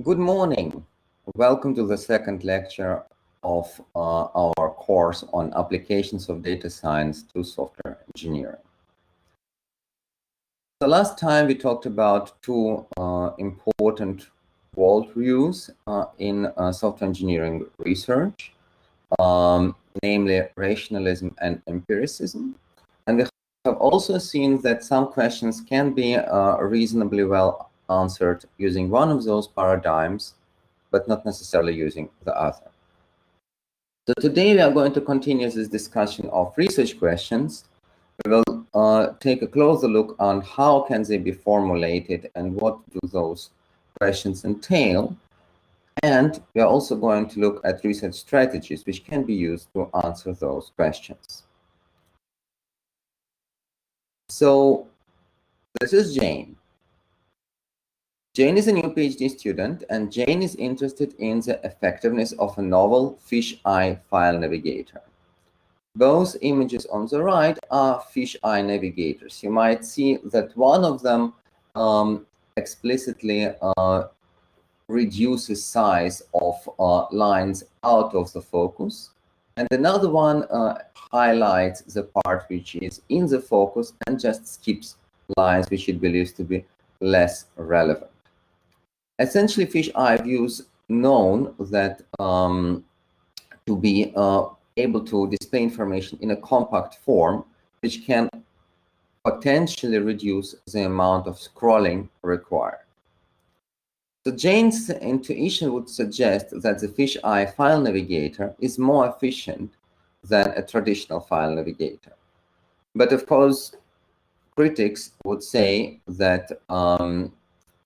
Good morning. Welcome to the second lecture of our course on applications of data science to software engineering. The last time we talked about two important worldviews in software engineering research, namely rationalism and empiricism. And we have also seen that some questions can be reasonably well answered using one of those paradigms, but not necessarily using the other. So today we are going to continue this discussion of research questions. We will take a closer look on how can they be formulated and what do those questions entail. And we are also going to look at research strategies which can be used to answer those questions. So this is Jane. Jane is a new PhD student, and Jane is interested in the effectiveness of a novel fisheye file navigator. Those images on the right are fisheye navigators. You might see that one of them explicitly reduces size of lines out of the focus, and another one highlights the part which is in the focus and just skips lines which it believes to be less relevant. Essentially, fisheye views known that to be able to display information in a compact form, which can potentially reduce the amount of scrolling required. So Jane's intuition would suggest that the fisheye file navigator is more efficient than a traditional file navigator. But of course, critics would say that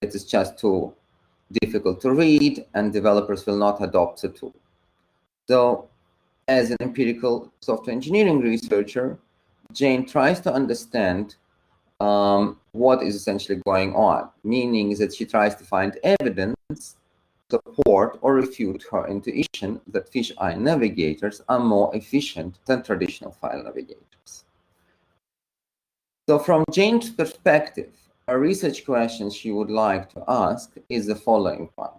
it is just too difficult to read and developers will not adopt the tool. So as an empirical software engineering researcher, Jane tries to understand what is essentially going on, meaning that she tries to find evidence, support, or refute her intuition that fisheye navigators are more efficient than traditional file navigators. So from Jane's perspective, a research question she would like to ask is the following one.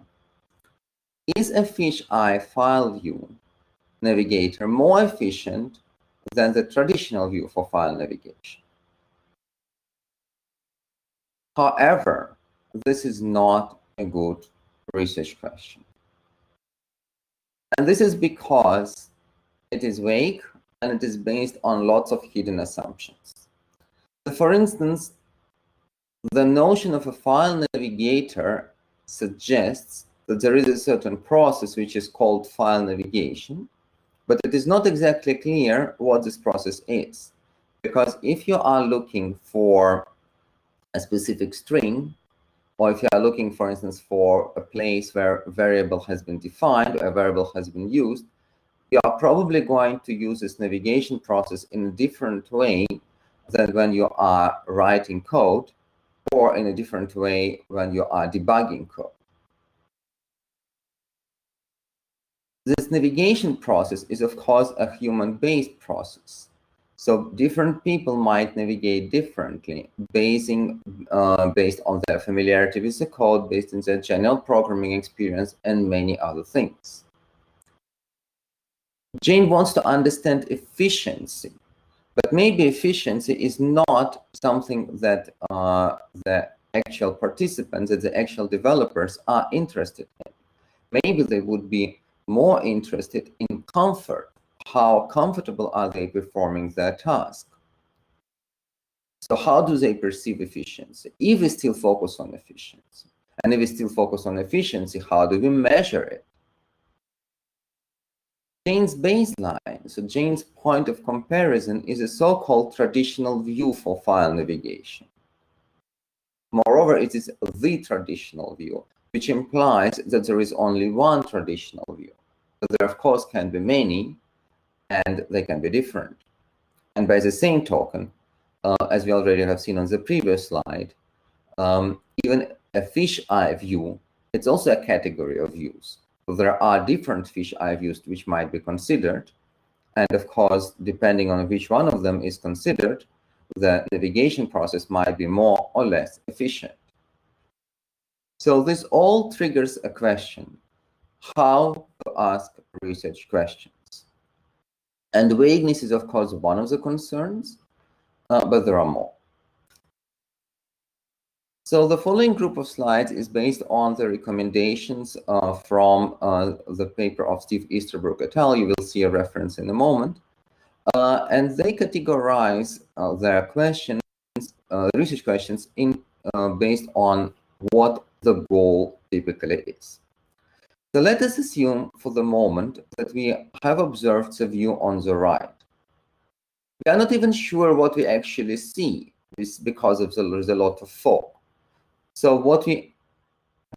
Is a fisheye file view navigator more efficient than the traditional view for file navigation? However, this is not a good research question. And this is because it is vague and it is based on lots of hidden assumptions. So for instance, the notion of a file navigator suggests that there is a certain process which is called file navigation, but it is not exactly clear what this process is. Because if you are looking for a specific string, or if you are looking, for instance, for a place where a variable has been defined or a variable has been used, you are probably going to use this navigation process in a different way than when you are writing code, or in a different way when you are debugging code. This navigation process is, of course, a human-based process. So different people might navigate differently, based on their familiarity with the code, based on their general programming experience, and many other things. Jane wants to understand efficiency, but maybe efficiency is not something that the actual participants, that the actual developers are interested in. Maybe they would be more interested in comfort. How comfortable are they performing their task? So how do they perceive efficiency? If we still focus on efficiency, and if we still focus on efficiency, how do we measure it? Jane's baseline, so Jane's point of comparison, is a so-called traditional view for file navigation. Moreover, it is the traditional view, which implies that there is only one traditional view. But there, of course, can be many, and they can be different. And by the same token, as we already have seen on the previous slide, even a fisheye view, it's also a category of views. So there are different fisheye views which might be considered. And of course, depending on which one of them is considered, the navigation process might be more or less efficient. So this all triggers a question: how to ask research questions. And vagueness is, of course, one of the concerns, but there are more. So the following group of slides is based on the recommendations from the paper of Steve Easterbrook et al. You will see a reference in a moment. And they categorize their questions, research questions, based on what the goal typically is. So let us assume for the moment that we have observed the view on the right. We are not even sure what we actually see because there's a lot of fog. So what we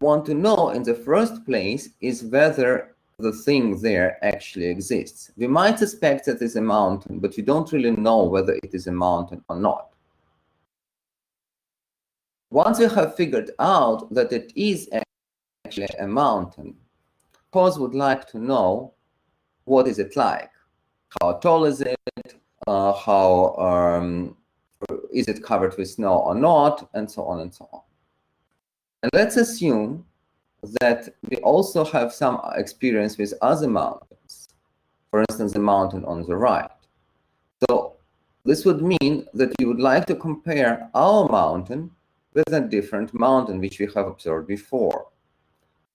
want to know in the first place is whether the thing there actually exists. We might suspect that it's a mountain, but we don't really know whether it is a mountain or not. Once we have figured out that it is actually a mountain, Causee would like to know, what is it like? How tall is it? Is it covered with snow or not? And so on and so on. And let's assume that we also have some experience with other mountains, for instance, the mountain on the right. So this would mean that we would like to compare our mountain with a different mountain which we have observed before.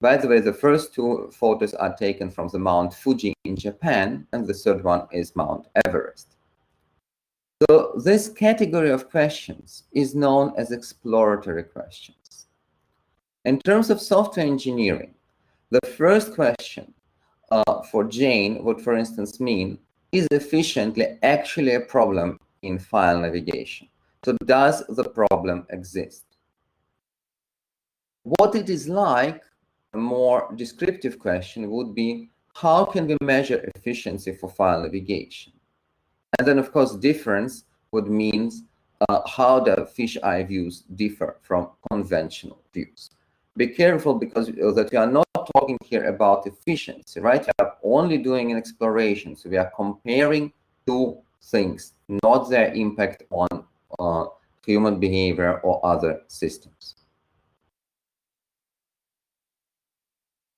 By the way, the first two photos are taken from the Mount Fuji in Japan, and the third one is Mount Everest. So this category of questions is known as exploratory questions. In terms of software engineering, the first question for Jane would, for instance, mean, is efficiently actually a problem in file navigation? So does the problem exist? What it is like, a more descriptive question would be, how can we measure efficiency for file navigation? And then, of course, difference would mean how the fisheye views differ from conventional views. Be careful because that we are not talking here about efficiency, right? We are only doing an exploration. So we are comparing two things, not their impact on human behavior or other systems.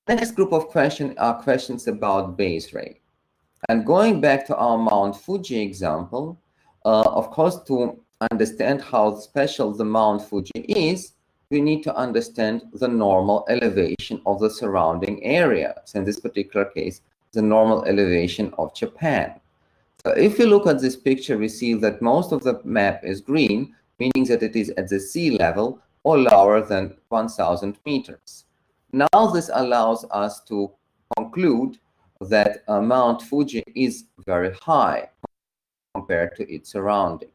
The next group of questions are questions about base rate. And going back to our Mount Fuji example, of course, to understand how special the Mount Fuji is, we need to understand the normal elevation of the surrounding area. So in this particular case, the normal elevation of Japan. So if you look at this picture, we see that most of the map is green, meaning that it is at the sea level or lower than 1,000 meters. Now this allows us to conclude that Mount Fuji is very high compared to its surrounding.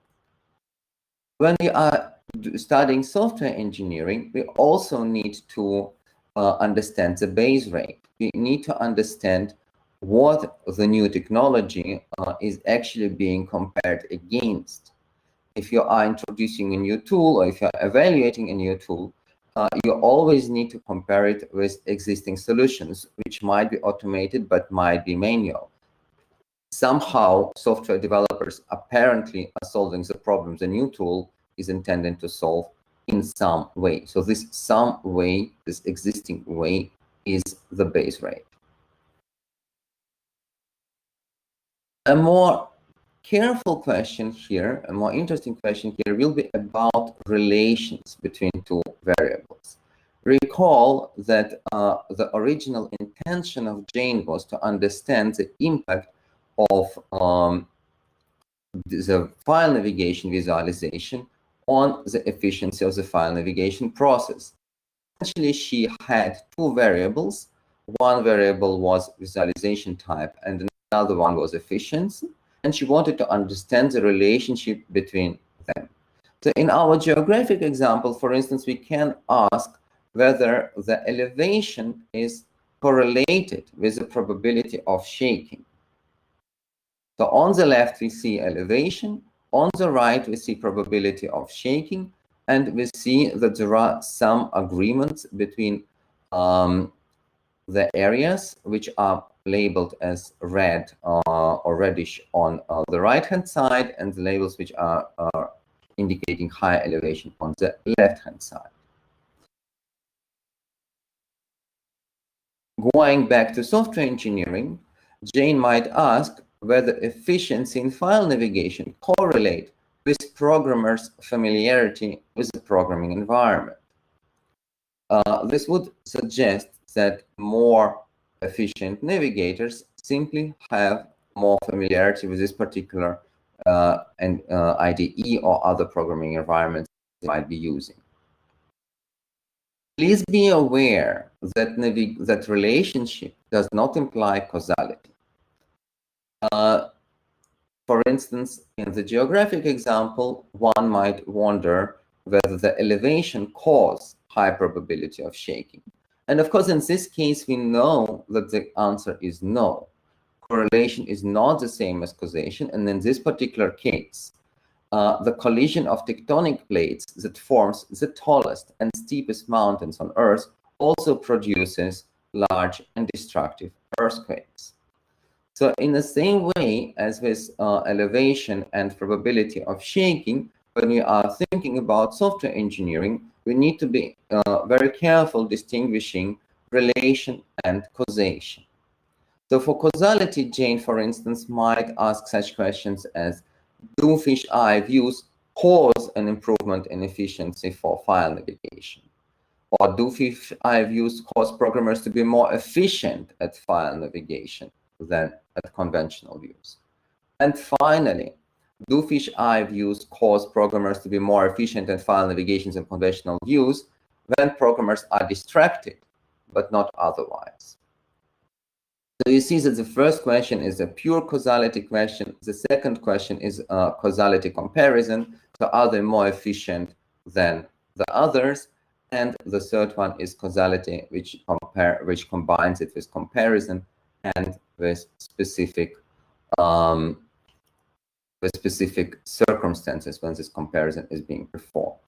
When we are studying software engineering, we also need to understand the base rate. We need to understand what the new technology is actually being compared against. If you are introducing a new tool or if you're evaluating a new tool, you always need to compare it with existing solutions, which might be automated but might be manual. Somehow, software developers apparently are solving the problem the new tool is intended to solve in some way. So this some way, this existing way, is the base rate. A more careful question here, a more interesting question here, will be about relations between two variables. Recall that the original intention of Jane was to understand the impact of the file navigation visualization on the efficiency of the file navigation process. Essentially, she had two variables. One variable was visualization type, and another one was efficiency, and she wanted to understand the relationship between them. So in our geographic example, for instance, we can ask whether the elevation is correlated with the probability of shaking. So on the left, we see elevation. On the right, we see probability of shaking. And we see that there are some agreements between the areas which are labeled as red or reddish on the right-hand side, and the labels which are indicating high elevation on the left-hand side. Going back to software engineering, Jane might ask whether efficiency in file navigation correlate with programmers' familiarity with the programming environment. This would suggest that more efficient navigators simply have more familiarity with this particular IDE or other programming environments they might be using. Please be aware that that relationship does not imply causality. For instance, in the geographic example, one might wonder whether the elevation causes high probability of shaking. And of course, in this case, we know that the answer is no. Correlation is not the same as causation, and in this particular case, the collision of tectonic plates that forms the tallest and steepest mountains on Earth also produces large and destructive earthquakes. So in the same way as with elevation and probability of shaking, when we are thinking about software engineering, we need to be very careful distinguishing relation and causation. So for causality, Jane, for instance, might ask such questions as, do fish-eye views cause an improvement in efficiency for file navigation? Or do fish-eye views cause programmers to be more efficient at file navigation than at conventional views? And finally, do fish-eye views cause programmers to be more efficient at file navigations and conventional views when programmers are distracted, but not otherwise? So you see that the first question is a pure causality question. The second question is a causality comparison. So are they more efficient than the others? And the third one is causality, which combines it with comparison and with specific circumstances when this comparison is being performed.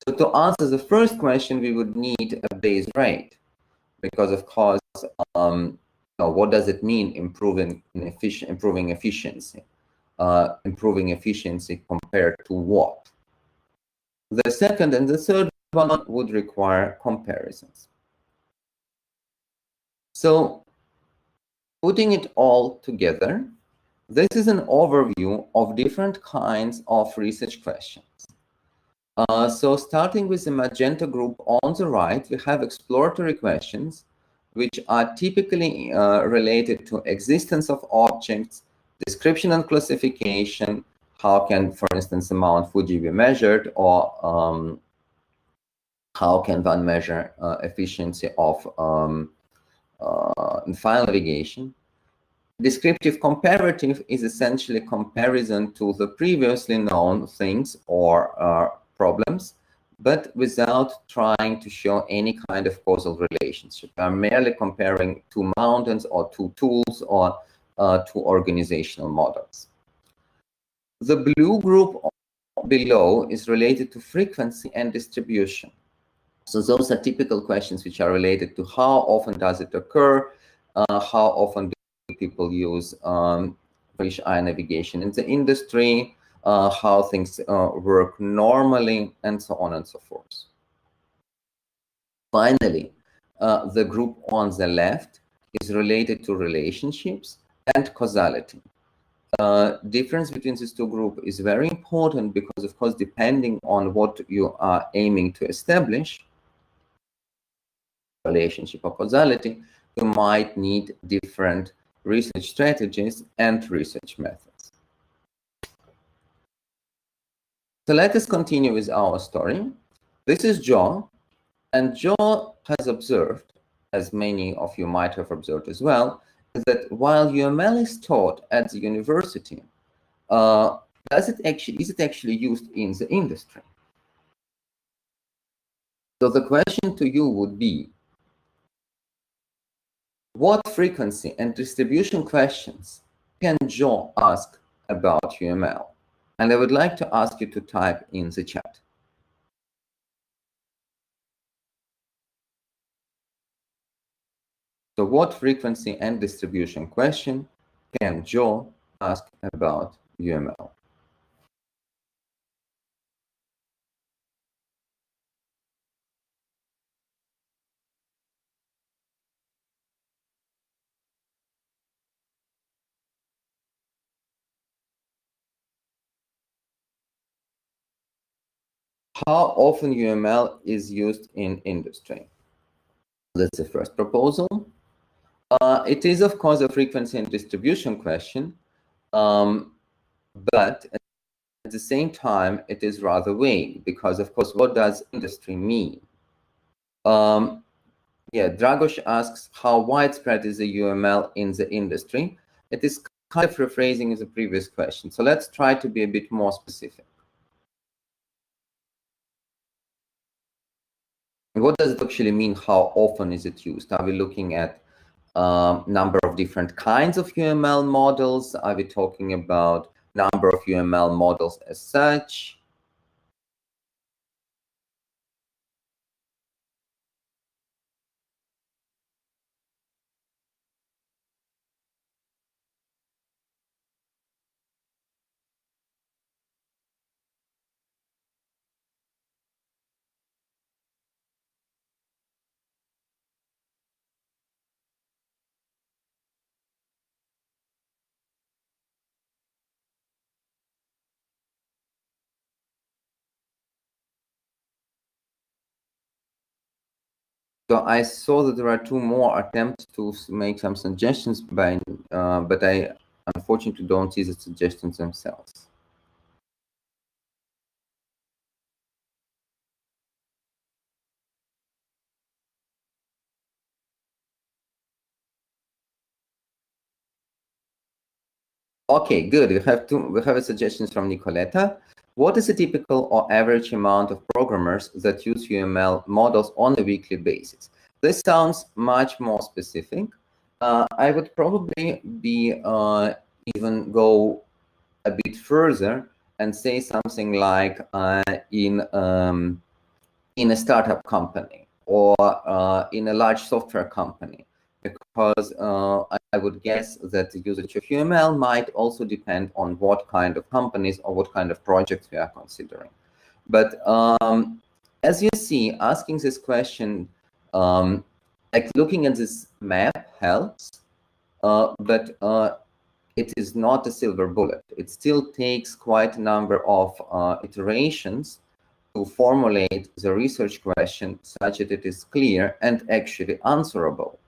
So to answer the first question, we would need a base rate, because of course, what does it mean improving efficiency? Improving efficiency compared to what? The second and the third one would require comparisons. So putting it all together, this is an overview of different kinds of research questions. So starting with the magenta group on the right, we have exploratory questions, which are typically related to existence of objects, description and classification. How can, for instance, the Mount Fuji be measured, or how can one measure efficiency of file navigation? Descriptive comparative is essentially comparison to the previously known things or problems, but without trying to show any kind of causal relationship. I'm merely comparing two mountains or two tools or two organizational models. The blue group below is related to frequency and distribution. So those are typical questions which are related to how often does it occur, how often do people use fish-eye navigation in the industry, how things work normally, and so on and so forth. Finally, the group on the left is related to relationships and causality. Difference between these two groups is very important because, of course, depending on what you are aiming to establish, relationship or causality, you might need different research strategies and research methods. So let us continue with our story. This is Joe, and Joe has observed, as many of you might have observed as well, that while UML is taught at the university, is it actually used in the industry? So the question to you would be, what frequency and distribution questions can Joe ask about UML? And I would like to ask you to type in the chat. So what frequency and distribution question can Joe ask about UML? How often UML is used in industry? That's the first proposal. It is, of course, a frequency and distribution question, but at the same time, it is rather vague because, of course, what does industry mean? Yeah, Dragos asks, how widespread is the UML in the industry? It is kind of rephrasing the previous question. So let's try to be a bit more specific. What does it actually mean? How often is it used? Are we looking at number of different kinds of UML models? Are we talking about number of UML models as such? So I saw that there are two more attempts to make some suggestions, but I unfortunately don't see the suggestions themselves. Okay, good. We have a suggestions from Nicoletta. What is a typical or average amount of programmers that use UML models on a weekly basis? This sounds much more specific. I would probably be even go a bit further and say something like in a startup company or in a large software company, because I would guess that the usage of UML might also depend on what kind of companies or what kind of projects we are considering. But as you see, asking this question, like looking at this map helps, but it is not a silver bullet. It still takes quite a number of iterations to formulate the research question such that it is clear and actually answerable.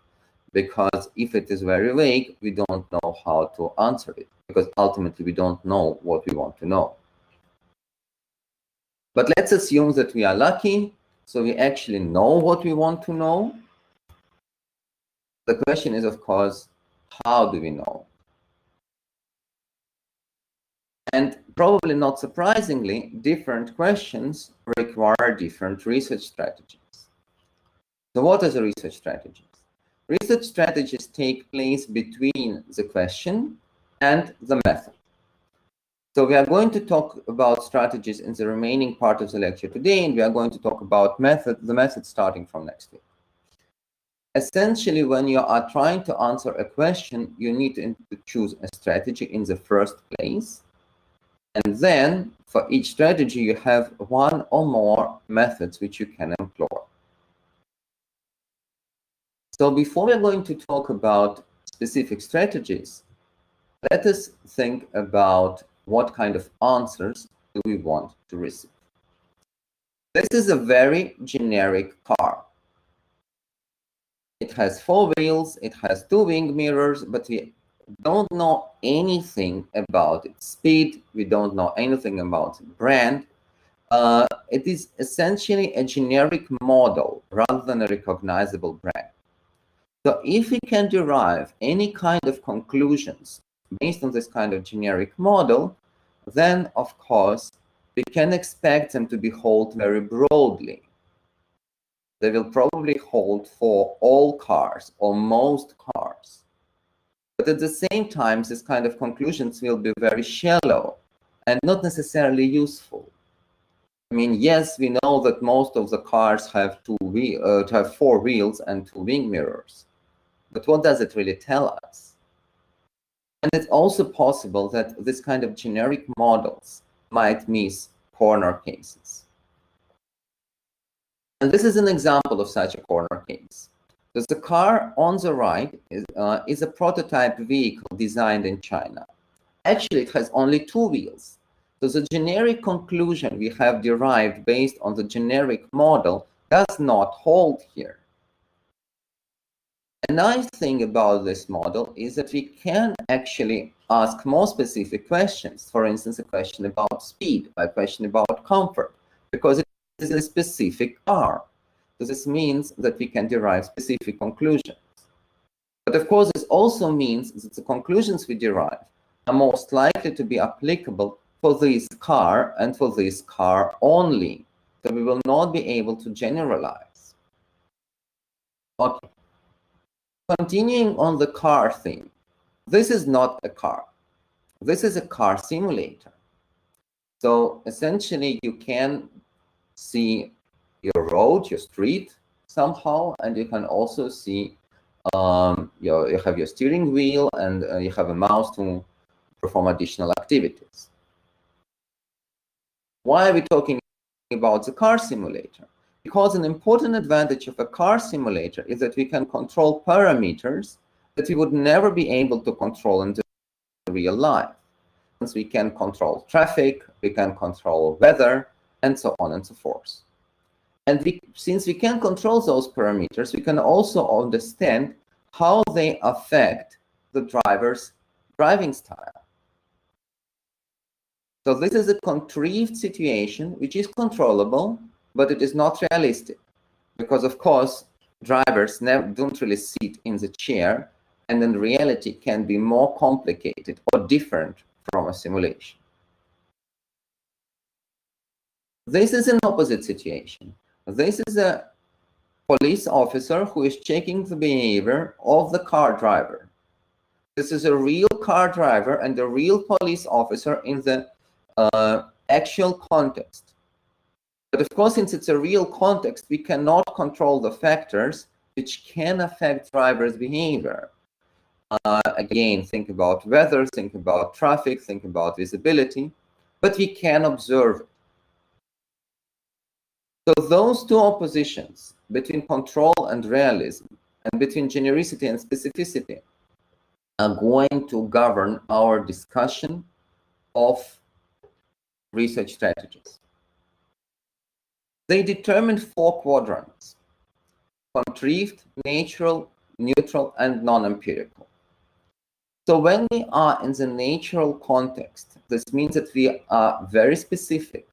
Because if it is very vague, we don't know how to answer it, because ultimately we don't know what we want to know. But let's assume that we are lucky, so we actually know what we want to know. The question is, of course, how do we know? And probably not surprisingly, different questions require different research strategies. So what are the research strategies? Research strategies take place between the question and the method. So we are going to talk about strategies in the remaining part of the lecture today, and we are going to talk about the method starting from next week. Essentially, when you are trying to answer a question, you need to choose a strategy in the first place. And then for each strategy, you have one or more methods which you can employ. So before we're going to talk about specific strategies, let us think about what kind of answers do we want to receive. This is a very generic car. It has 4 wheels, it has 2 wing mirrors, but we don't know anything about its speed. We don't know anything about the brand. It is essentially a generic model rather than a recognizable brand. So if we can derive any kind of conclusions based on this kind of generic model, then of course we can expect them to be held very broadly. They will probably hold for all cars or most cars. But at the same time, this kind of conclusions will be very shallow and not necessarily useful. I mean, yes, we know that most of the cars have 4 wheels and 2 wing mirrors. But what does it really tell us? And it's also possible that this kind of generic models might miss corner cases. And this is an example of such a corner case. So the car on the right is a prototype vehicle designed in China. Actually, it has only 2 wheels. So the generic conclusion we have derived based on the generic model does not hold here. A nice thing about this model is that we can actually ask more specific questions. For instance, a question about speed, a question about comfort, because it is a specific R. So this means that we can derive specific conclusions. But of course, this also means that the conclusions we derive are most likely to be applicable for this car and for this car only. So we will not be able to generalize. Okay. Continuing on the car theme, this is not a car. This is a car simulator. So essentially, you can see your road, your street somehow, and you can also see you have your steering wheel and you have a mouse to perform additional activities. Why are we talking about the car simulator? Because an important advantage of a car simulator is that we can control parameters that we would never be able to control in the real life. Since we can control traffic, we can control weather, and so on and so forth. And since we can control those parameters, we can also understand how they affect the driver's driving style. So this is a contrived situation which is controllable, but it is not realistic. Because, of course, drivers don't really sit in the chair, and then reality can be more complicated or different from a simulation. This is an opposite situation. This is a police officer who is checking the behavior of the car driver. This is a real car driver and a real police officer in the actual context. But of course, since it's a real context, we cannot control the factors which can affect drivers' behavior. Again, think about weather, think about traffic, think about visibility, but we can observe it. So those two oppositions between control and realism and between genericity and specificity are going to govern our discussion of research strategies. They determine 4 quadrants: contrived, natural, neutral, and non-empirical. So when we are in the natural context, this means that we are very specific.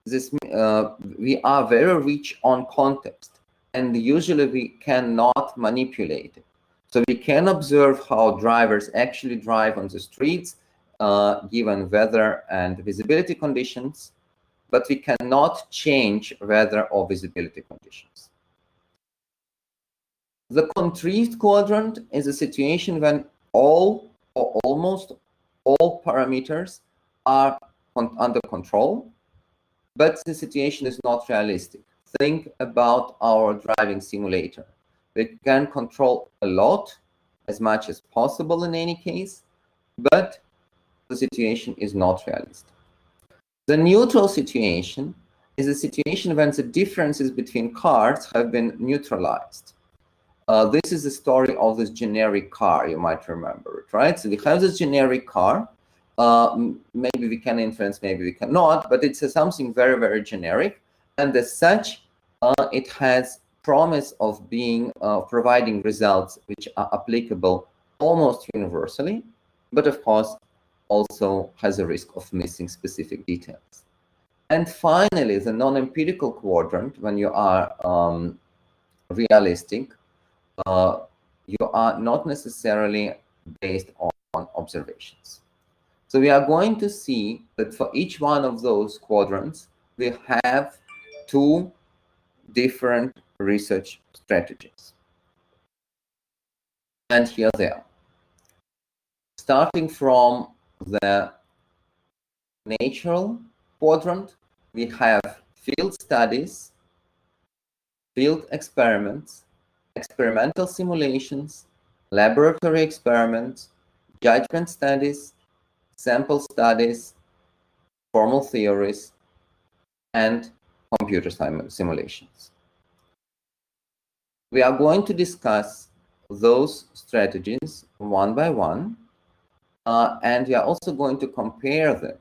We are very rich on context, and usually we cannot manipulate it. So we can observe how drivers actually drive on the streets, given weather and visibility conditions, but we cannot change weather or visibility conditions. The contrived quadrant is a situation when all or almost all parameters are under control, but the situation is not realistic. Think about our driving simulator. We can control a lot, as much as possible in any case, but the situation is not realistic. The neutral situation is a situation when the differences between cars have been neutralized. This is the story of this generic car, you might remember it, right? So we have this generic car. Maybe we can influence, maybe we cannot, but it's something very, very generic. And as such, it has promise of being providing results which are applicable almost universally, but of course also has a risk of missing specific details. And finally, the non-empirical quadrant, when you are realistic, you are not necessarily based on observations. So we are going to see that for each one of those quadrants, we have 2 different research strategies. And here they are. Starting from the natural quadrant, we have field studies, field experiments, experimental simulations, laboratory experiments, judgment studies, sample studies, formal theories, and computer simulations. We are going to discuss those strategies one by one. and we are also going to compare them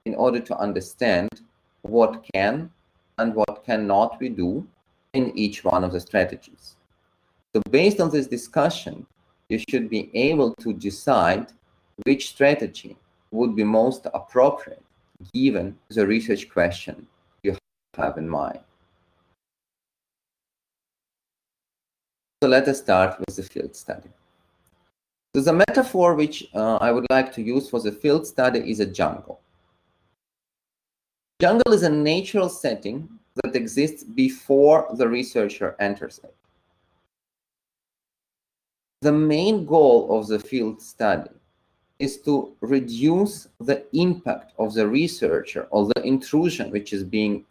in order to understand what can and what cannot we do in each one of the strategies. So based on this discussion, you should be able to decide which strategy would be most appropriate given the research question you have in mind. So let us start with the field study. So the metaphor which I would like to use for the field study is a jungle. Jungle is a natural setting that exists before the researcher enters it. The main goal of the field study is to reduce the impact of the researcher or the intrusion which is being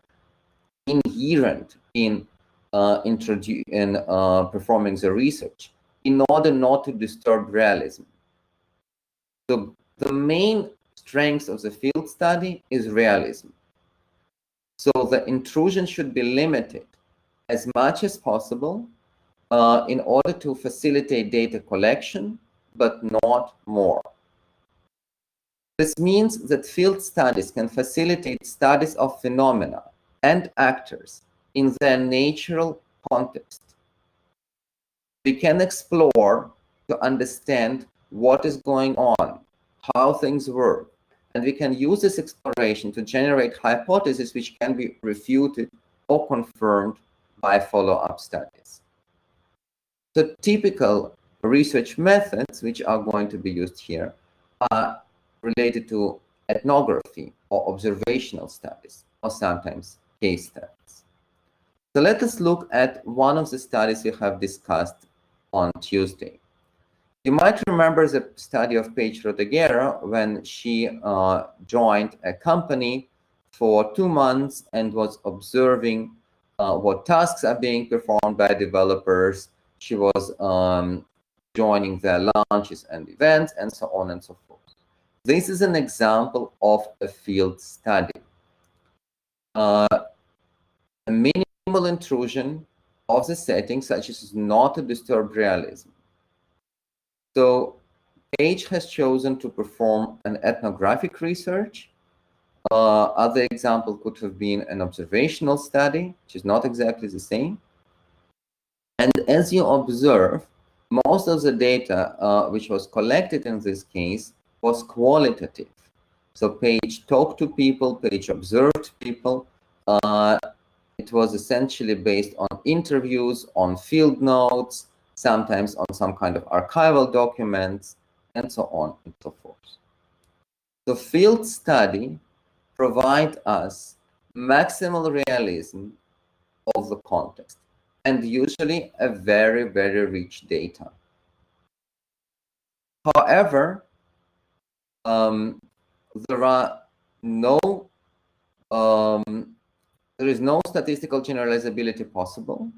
inherent in performing the research in order not to disturb realism. So the main strength of the field study is realism. So the intrusion should be limited as much as possible in order to facilitate data collection, but not more. This means that field studies can facilitate studies of phenomena and actors in their natural context. We can explore to understand what is going on, how things work, and we can use this exploration to generate hypotheses which can be refuted or confirmed by follow-up studies. The typical research methods which are going to be used here are related to ethnography or observational studies, or sometimes case studies. So let us look at one of the studies we have discussed on Tuesday. You might remember the study of Paige Rodeguera when she joined a company for 2 months and was observing what tasks are being performed by developers. She was joining their launches and events and so on and so forth. This is an example of a field study. A minimal intrusion of the setting, such as not to disturb realism. So Paige has chosen to perform an ethnographic research. Other example could have been an observational study, which is not exactly the same. And as you observe, most of the data which was collected in this case was qualitative. So Paige talked to people, Paige observed people. It was essentially based on interviews, on field notes, sometimes on some kind of archival documents, and so on and so forth. The field study provides us maximal realism of the context, and usually a very, very rich data. However, there is no statistical generalizability possible.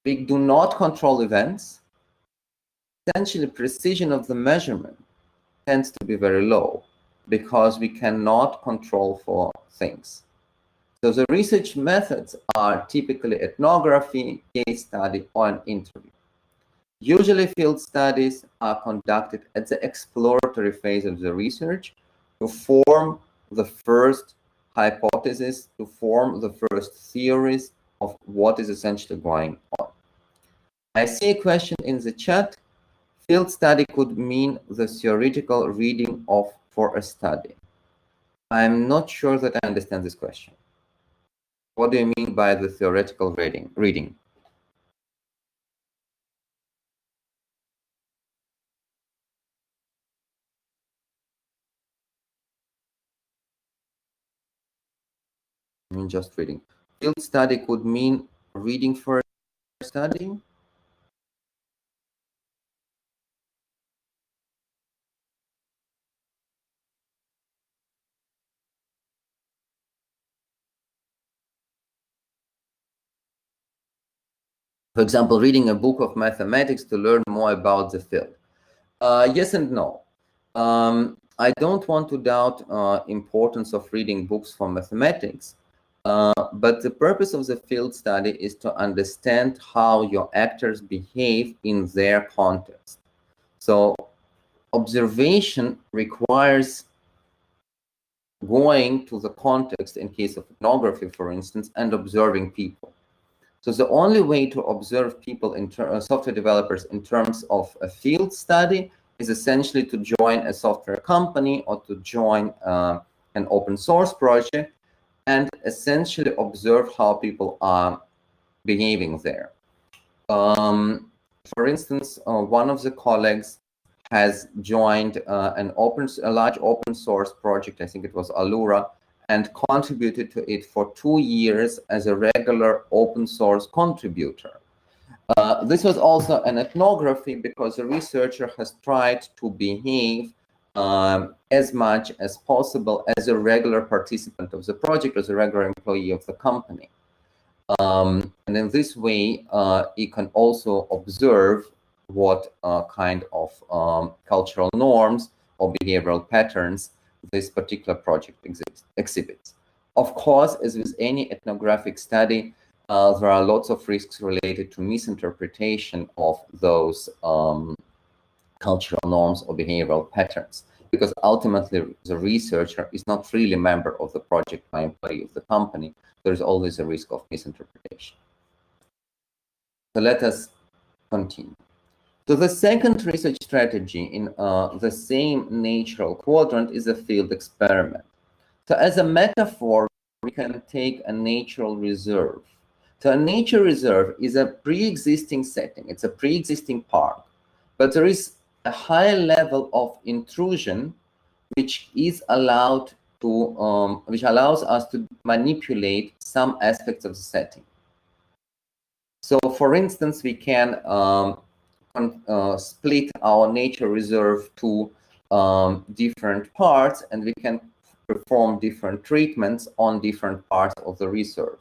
We do not control events. Essentially, precision of the measurement tends to be very low because we cannot control for things. So the research methods are typically ethnography, case study, or an interview. Usually, field studies are conducted at the exploratory phase of the research to form the first hypothesis, to form the first theories of what is essentially going on. I see a question in the chat. Field study could mean the theoretical reading of for a study. I'm not sure that I understand this question. What do you mean by the theoretical reading? I mean, just reading. Field study could mean reading for a study. For example, reading a book of mathematics to learn more about the field. Yes and no. I don't want to doubt importance of reading books for mathematics, but the purpose of the field study is to understand how your actors behave in their context. So observation requires going to the context, in case of ethnography, for instance, and observing people. So the only way to observe people, in software developers, in terms of a field study is essentially to join a software company or to join an open source project and essentially observe how people are behaving there. For instance, one of the colleagues has joined a large open source project, I think it was Allura, and contributed to it for 2 years as a regular open source contributor. This was also an ethnography because the researcher has tried to behave as much as possible as a regular participant of the project, as a regular employee of the company. And in this way, you can also observe what kind of cultural norms or behavioral patterns this particular project exhibits. Of course, as with any ethnographic study, there are lots of risks related to misinterpretation of those cultural norms or behavioral patterns, because ultimately the researcher is not really a member of the project or employee of the company. There's always a risk of misinterpretation. So let us continue. So the second research strategy in the same natural quadrant is a field experiment. So as a metaphor, we can take a natural reserve. So a nature reserve is a pre-existing setting. It's a pre-existing park, but there is a high level of intrusion which is allowed to, which allows us to manipulate some aspects of the setting. So for instance, we can split our nature reserve to different parts, and we can perform different treatments on different parts of the reserve.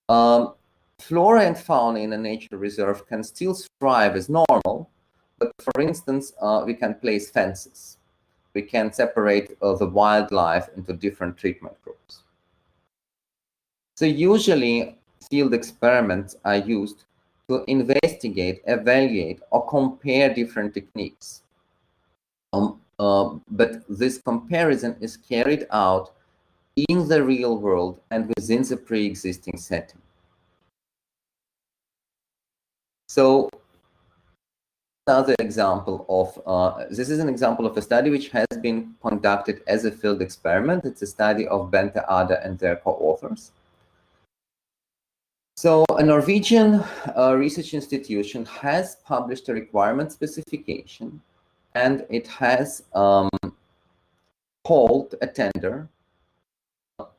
Flora and fauna in a nature reserve can still thrive as normal, but for instance, we can place fences. We can separate the wildlife into different treatment groups. So usually field experiments are used to investigate, evaluate, or compare different techniques. But this comparison is carried out in the real world and within the pre-existing setting. So another example of, this is an example of a study which has been conducted as a field experiment. It's a study of Bente Ada and their co-authors. So a Norwegian research institution has published a requirement specification, and it has called a tender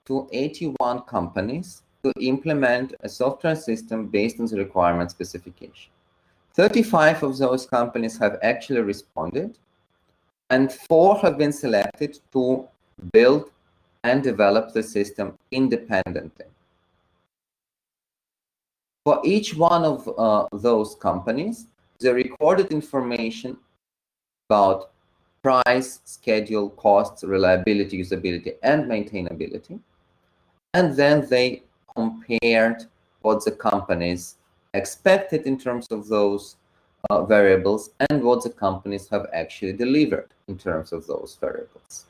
to 81 companies to implement a software system based on the requirement specification. 35 of those companies have actually responded, and 4 have been selected to build and develop the system independently. For each one of those companies, the recorded information about price, schedule, costs, reliability, usability, and maintainability. And then they compared what the companies expected in terms of those variables and what the companies have actually delivered in terms of those variables.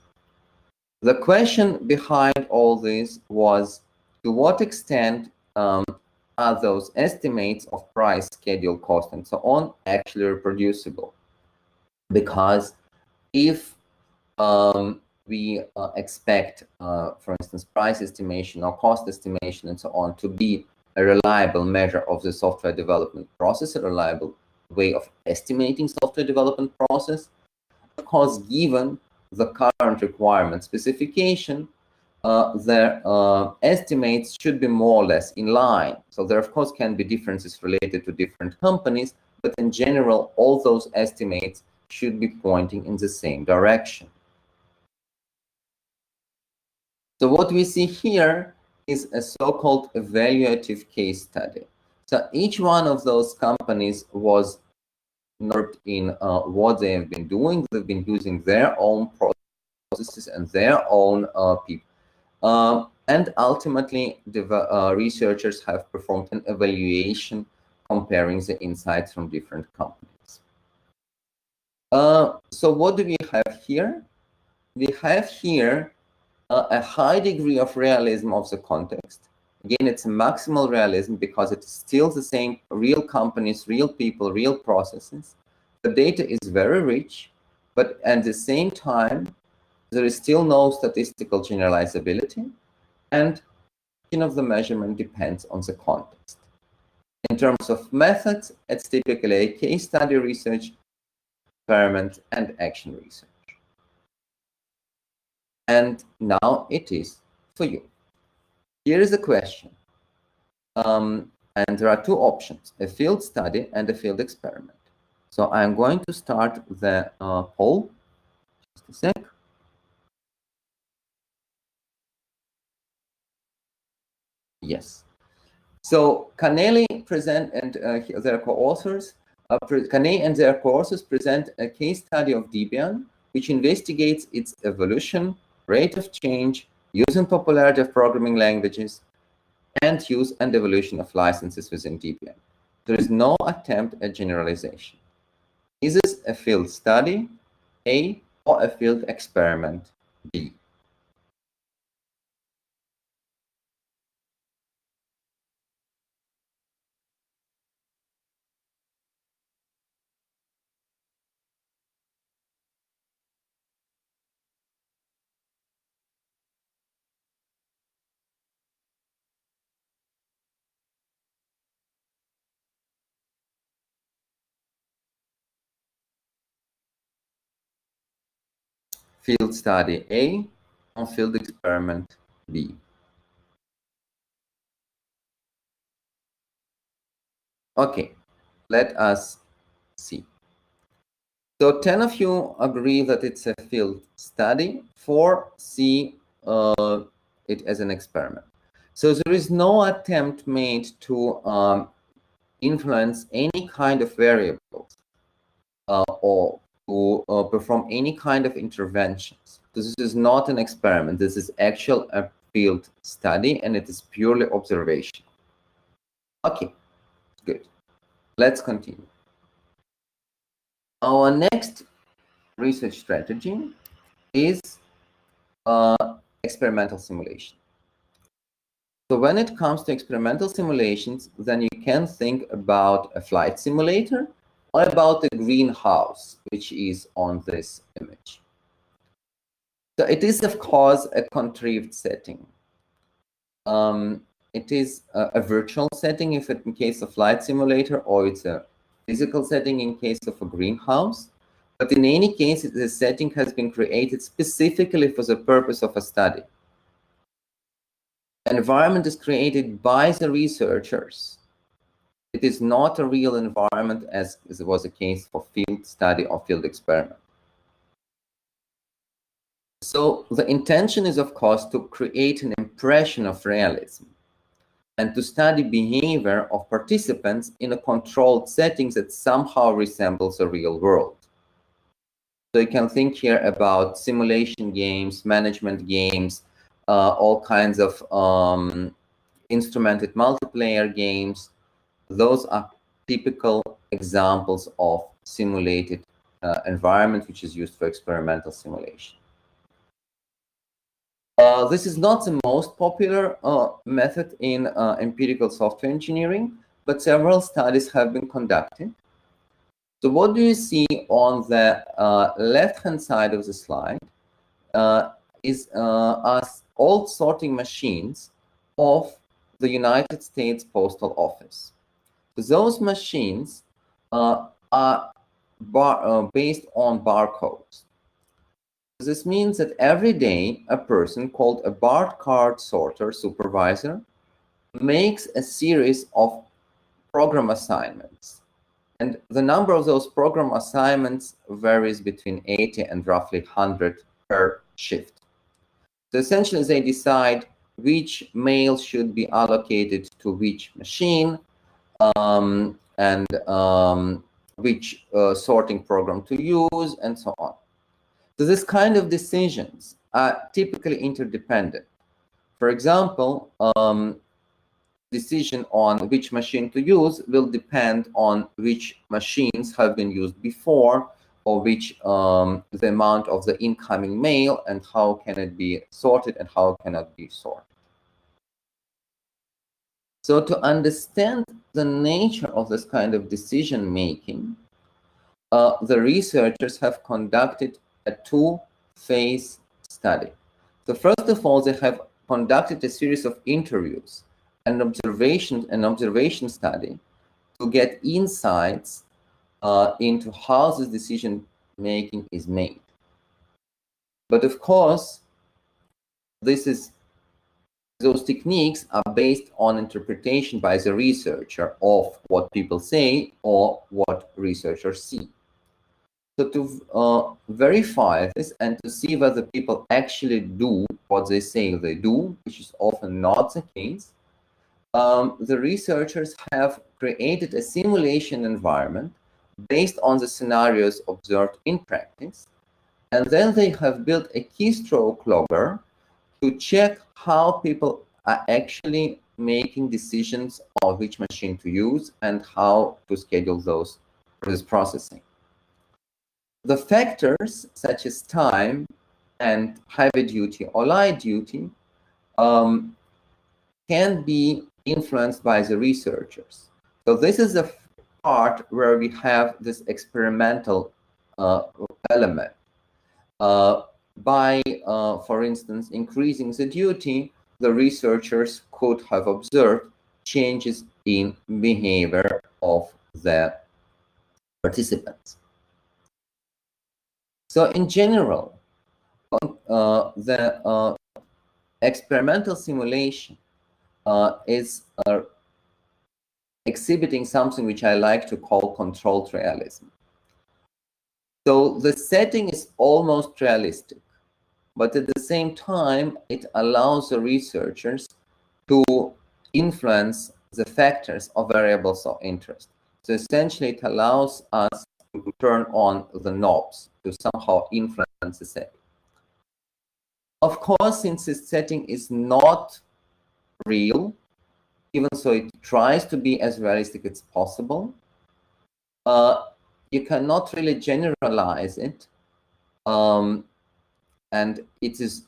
The question behind all this was, to what extent are those estimates of price, schedule, cost, and so on actually reproducible? Because if we expect, for instance, price estimation or cost estimation and so on to be a reliable measure of the software development process, a reliable way of estimating software development process, of course, given the current requirement specification, their estimates should be more or less in line. So there, of course, can be differences related to different companies, but in general, all those estimates should be pointing in the same direction. So what we see here is a so-called evaluative case study. So each one of those companies was nerved in what they have been doing. They've been using their own processes and their own people. And ultimately, the researchers have performed an evaluation comparing the insights from different companies. So what do we have here? We have here a high degree of realism of the context. Again, it's a maximal realism because it's still the same real companies, real people, real processes. The data is very rich, but at the same time, there is still no statistical generalizability, and of the measurement depends on the context. In terms of methods, it's typically a case study research, experiment, and action research. And now it is for you. Here is the question. And there are two options, a field study and a field experiment. So I'm going to start the poll. Just a sec. Yes. So Cassee present and their co-authors, Cassee and their co-authors present a case study of Debian, which investigates its evolution, rate of change, use and popularity of programming languages, and use and evolution of licenses within Debian. There is no attempt at generalization. Is this a field study, A, or a field experiment, B? Field study A, or field experiment B? Okay, let us see. So 10 of you agree that it's a field study, 4 see it as an experiment. So there is no attempt made to influence any kind of variables or to perform any kind of interventions. This is not an experiment. This is actual a field study, and it is purely observation. Okay, good. Let's continue. Our next research strategy is experimental simulation. So when it comes to experimental simulations, then you can think about a flight simulator or about the greenhouse, which is on this image. So it is, of course, a contrived setting. It is a virtual setting if it's in case of flight simulator, or it's a physical setting in case of a greenhouse. But in any case, the setting has been created specifically for the purpose of a study. An environment is created by the researchers. It is not a real environment as it was the case for field study or field experiment. So the intention is, of course, to create an impression of realism and to study behavior of participants in a controlled setting that somehow resembles the real world. So you can think here about simulation games, management games, all kinds of instrumented multiplayer games. Those are typical examples of simulated environment, which is used for experimental simulation. This is not the most popular method in empirical software engineering, but several studies have been conducted. So what do you see on the left-hand side of the slide is old sorting machines of the United States Postal Office. So those machines are based on barcodes. This means that every day a person called a barcode sorter supervisor makes a series of program assignments. And the number of those program assignments varies between 80 and roughly 100 per shift. So essentially, they decide which mail should be allocated to which machine and which sorting program to use, and so on. So this kind of decisions are typically interdependent. For example, decision on which machine to use will depend on which machines have been used before, or which the amount of the incoming mail, and how can it be sorted and how cannot be sorted. So to understand the nature of this kind of decision making, the researchers have conducted a two-phase study. So first of all, they have conducted a series of interviews and an observation study to get insights into how this decision making is made. But of course, those techniques are based on interpretation by the researcher of what people say or what researchers see. So to verify this and to see whether people actually do what they say they do, which is often not the case, the researchers have created a simulation environment based on the scenarios observed in practice, and then they have built a keystroke logger to check how people are actually making decisions on which machine to use and how to schedule this processing. The factors such as time and heavy duty or light duty can be influenced by the researchers. So this is the part where we have this experimental element. By, for instance, increasing the duty, the researchers could have observed changes in behavior of the participants. So in general, the experimental simulation is exhibiting something which I like to call controlled realism. So the setting is almost realistic, but at the same time, it allows the researchers to influence the factors of variables of interest. So essentially, it allows us to turn on the knobs to somehow influence the setting. Of course, since this setting is not real, even so it tries to be as realistic as possible, you cannot really generalize it, and it is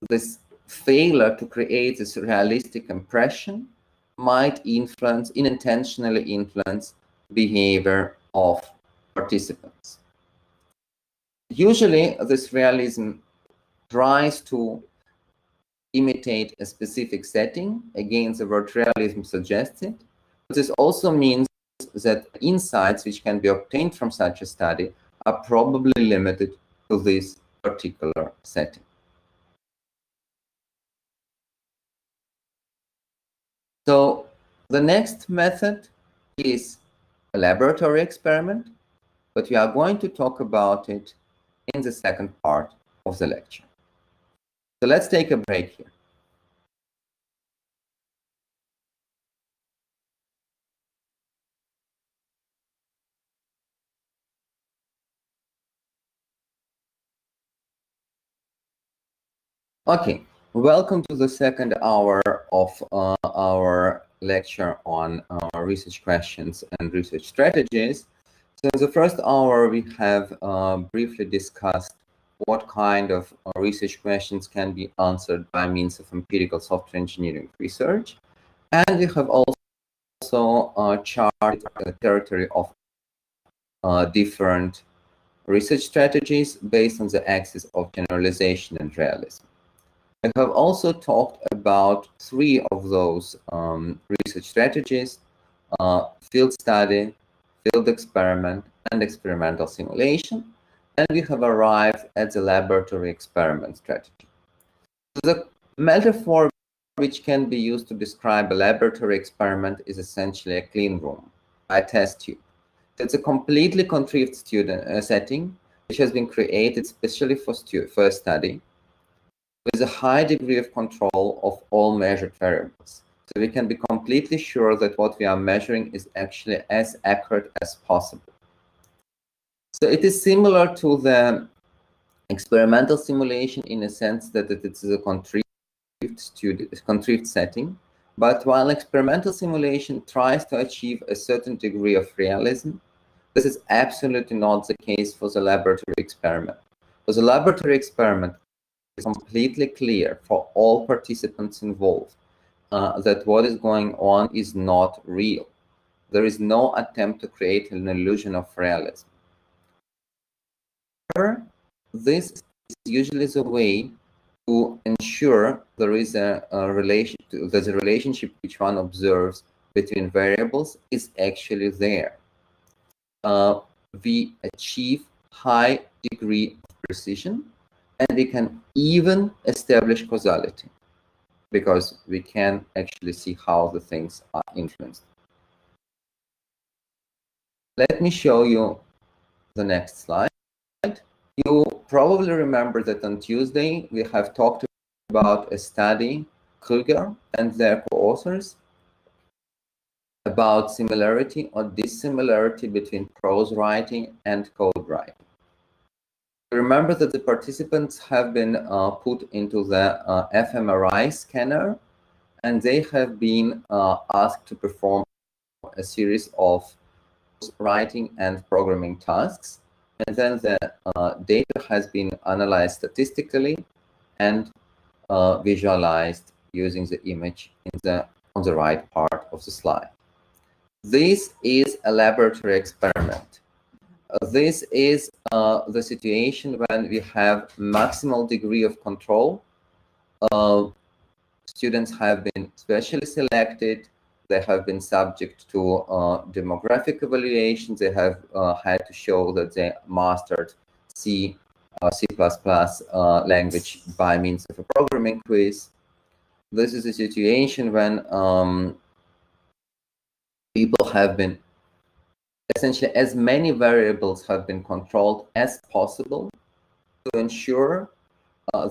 this failure to create this realistic impression might unintentionally influence behavior of participants. Usually, this realism tries to imitate a specific setting. Again, the word realism suggests it. But this also means that insights which can be obtained from such a study are probably limited to this particular setting. So the next method is a laboratory experiment, but we are going to talk about it in the second part of the lecture. So let's take a break here. Okay, welcome to the second hour of our lecture on research questions and research strategies. So in the first hour, we have briefly discussed what kind of research questions can be answered by means of empirical software engineering research. And we have also charted the territory of different research strategies based on the axis of generalization and realism. I have also talked about three of those research strategies: field study, field experiment, and experimental simulation. And we have arrived at the laboratory experiment strategy. The metaphor which can be used to describe a laboratory experiment is essentially a clean room, a test tube. It's a completely contrived setting which has been created specially for a study, with a high degree of control of all measured variables. So we can be completely sure that what we are measuring is actually as accurate as possible. So it is similar to the experimental simulation in a sense that it is a contrived setting, but while experimental simulation tries to achieve a certain degree of realism, This is absolutely not the case for the laboratory experiment. For the laboratory experiment, it's completely clear for all participants involved that what is going on is not real. There is no attempt to create an illusion of realism. However, this is usually the way to ensure there is a relationship which one observes between variables is actually there. We achieve high degree of precision, and we can even establish causality because we can actually see how the things are influenced. Let me show you the next slide. You probably remember that on Tuesday we have talked about a study, Krüger and their co-authors, about similarity or dissimilarity between prose writing and code writing. Remember that the participants have been put into the fMRI scanner, and they have been asked to perform a series of writing and programming tasks. And then the data has been analyzed statistically and visualized using the image on the right part of the slide. This is a laboratory experiment. This is the situation when we have maximal degree of control. Students have been specially selected. They have been subject to demographic evaluations. They have had to show that they mastered C language by means of a programming quiz. This is a situation when people have been essentially as many variables have been controlled as possible to ensure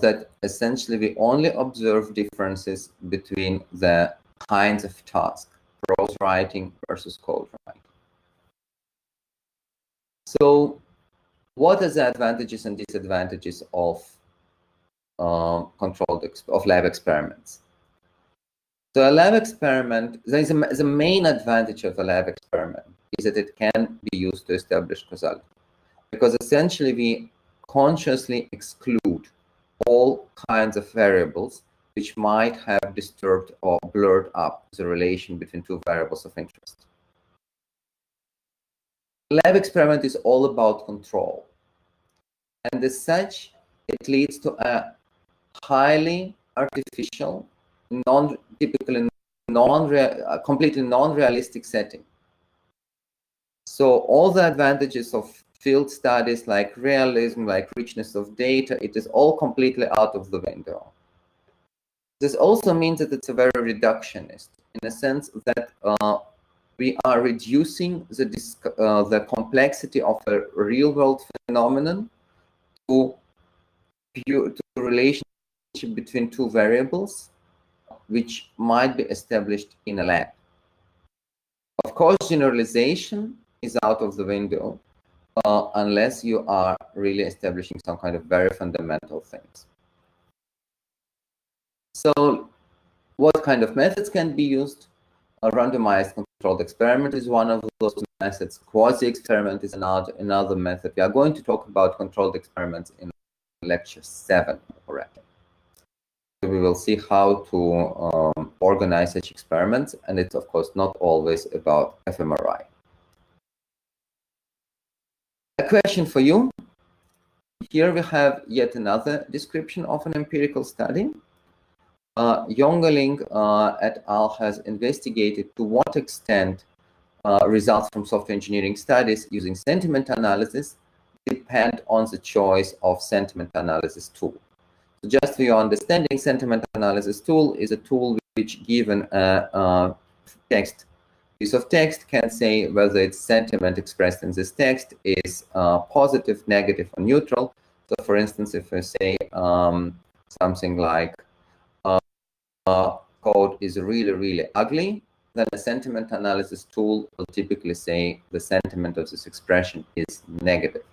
that essentially we only observe differences between the kinds of tasks, prose writing versus code writing. So what are the advantages and disadvantages of lab experiments? So a lab experiment, the main advantage of a lab experiment is that it can be used to establish causality, because essentially we consciously exclude all kinds of variables which might have disturbed or blurred up the relation between two variables of interest. The lab experiment is all about control, and as such, it leads to a highly artificial, completely non-realistic setting. So all the advantages of field studies like realism, like richness of data, it is all completely out of the window. This also means that it's a very reductionist, in a sense that we are reducing the complexity of a real-world phenomenon to the relationship between two variables, which might be established in a lab. Of course, generalization is out of the window unless you are really establishing some kind of very fundamental things. So what kind of methods can be used? A randomized controlled experiment is one of those methods. Quasi-experiment is another method. We are going to talk about controlled experiments in lecture 7 already. We will see how to organize such experiments, and it's of course not always about fMRI. A question for you. Here we have yet another description of an empirical study. Jongeling et al. Has investigated to what extent results from software engineering studies using sentiment analysis depend on the choice of sentiment analysis tool. So just for your understanding, sentiment analysis tool is a tool which, given a piece of text, can say whether its sentiment expressed in this text is positive, negative, or neutral. So for instance, if I say something like code is really, really ugly, then a sentiment analysis tool will typically say the sentiment of this expression is negative.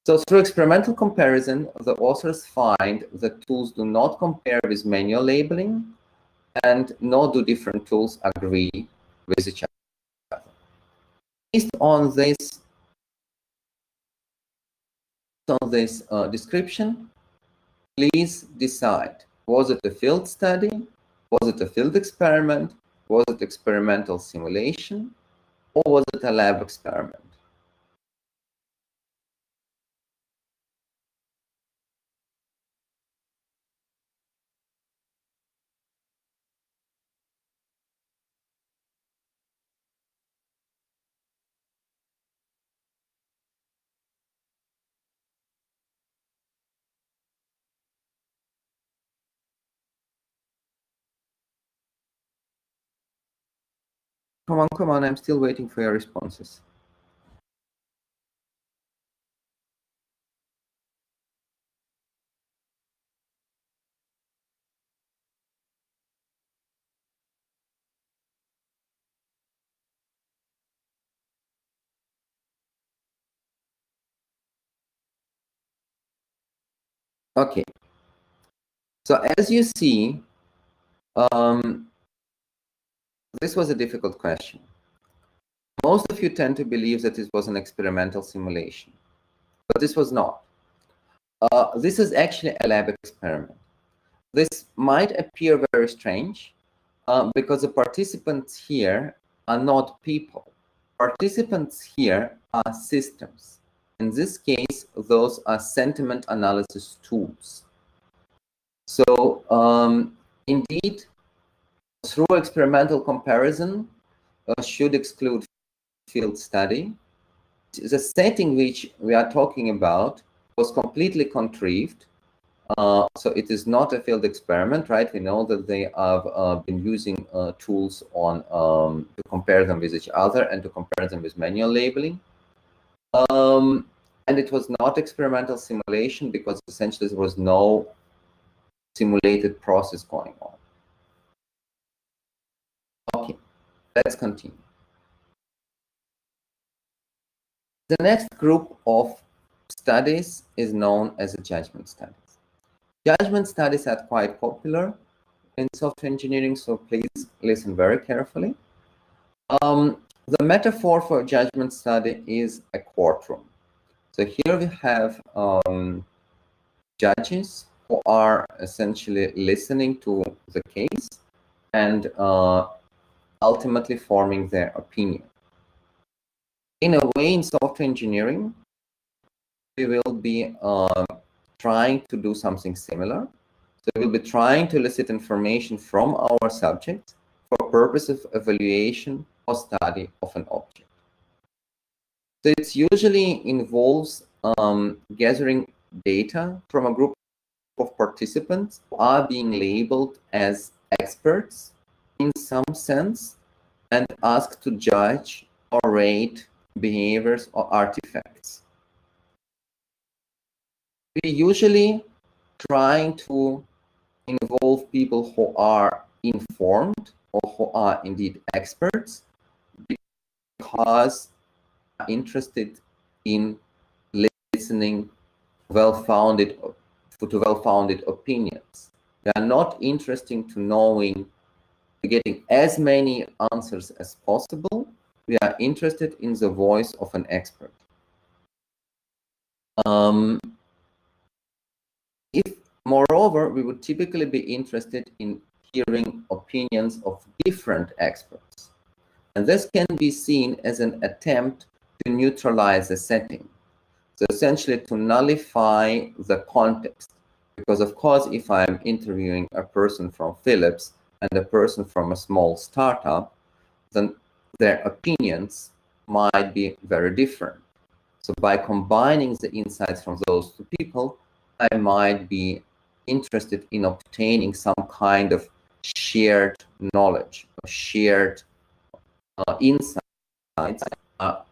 So through experimental comparison, the authors find that tools do not compare with manual labeling, and nor do different tools agree with each other. Based on this on this description, please decide, was it a field study, was it a field experiment, was it experimental simulation, or was it a lab experiment? Come on, I'm still waiting for your responses. Okay. So as you see, this was a difficult question. Most of you tend to believe that this was an experimental simulation, but this was not. This is actually a lab experiment. This might appear very strange because the participants here are not people. Participants here are systems. In this case, those are sentiment analysis tools. So indeed, through experimental comparison, should exclude field study. The setting which we are talking about was completely contrived. So it is not a field experiment, right? We know that they have been using tools on to compare them with each other and to compare them with manual labeling. And it was not experimental simulation because essentially there was no simulated process going on. Okay, let's continue. The next group of studies is known as the judgment studies. Judgment studies are quite popular in software engineering, so please listen very carefully. The metaphor for a judgment study is a courtroom. So here we have judges who are essentially listening to the case and ultimately forming their opinion. In a way, in software engineering, we will be trying to do something similar. So we'll be trying to elicit information from our subjects for purpose of evaluation or study of an object. So it usually involves gathering data from a group of participants who are being labeled as experts in some sense and asked to judge or rate behaviors or artifacts. We usually trying to involve people who are informed or who are indeed experts because they are interested in listening to well-founded opinions. They are not interested to knowing, getting as many answers as possible. We are interested in the voice of an expert. If, moreover, we would typically be interested in hearing opinions of different experts. And this can be seen as an attempt to neutralize the setting. So essentially to nullify the context. Because of course, if I'm interviewing a person from Philips and a person from a small startup, then their opinions might be very different. So by combining the insights from those two people, I might be interested in obtaining some kind of shared knowledge, or shared insights are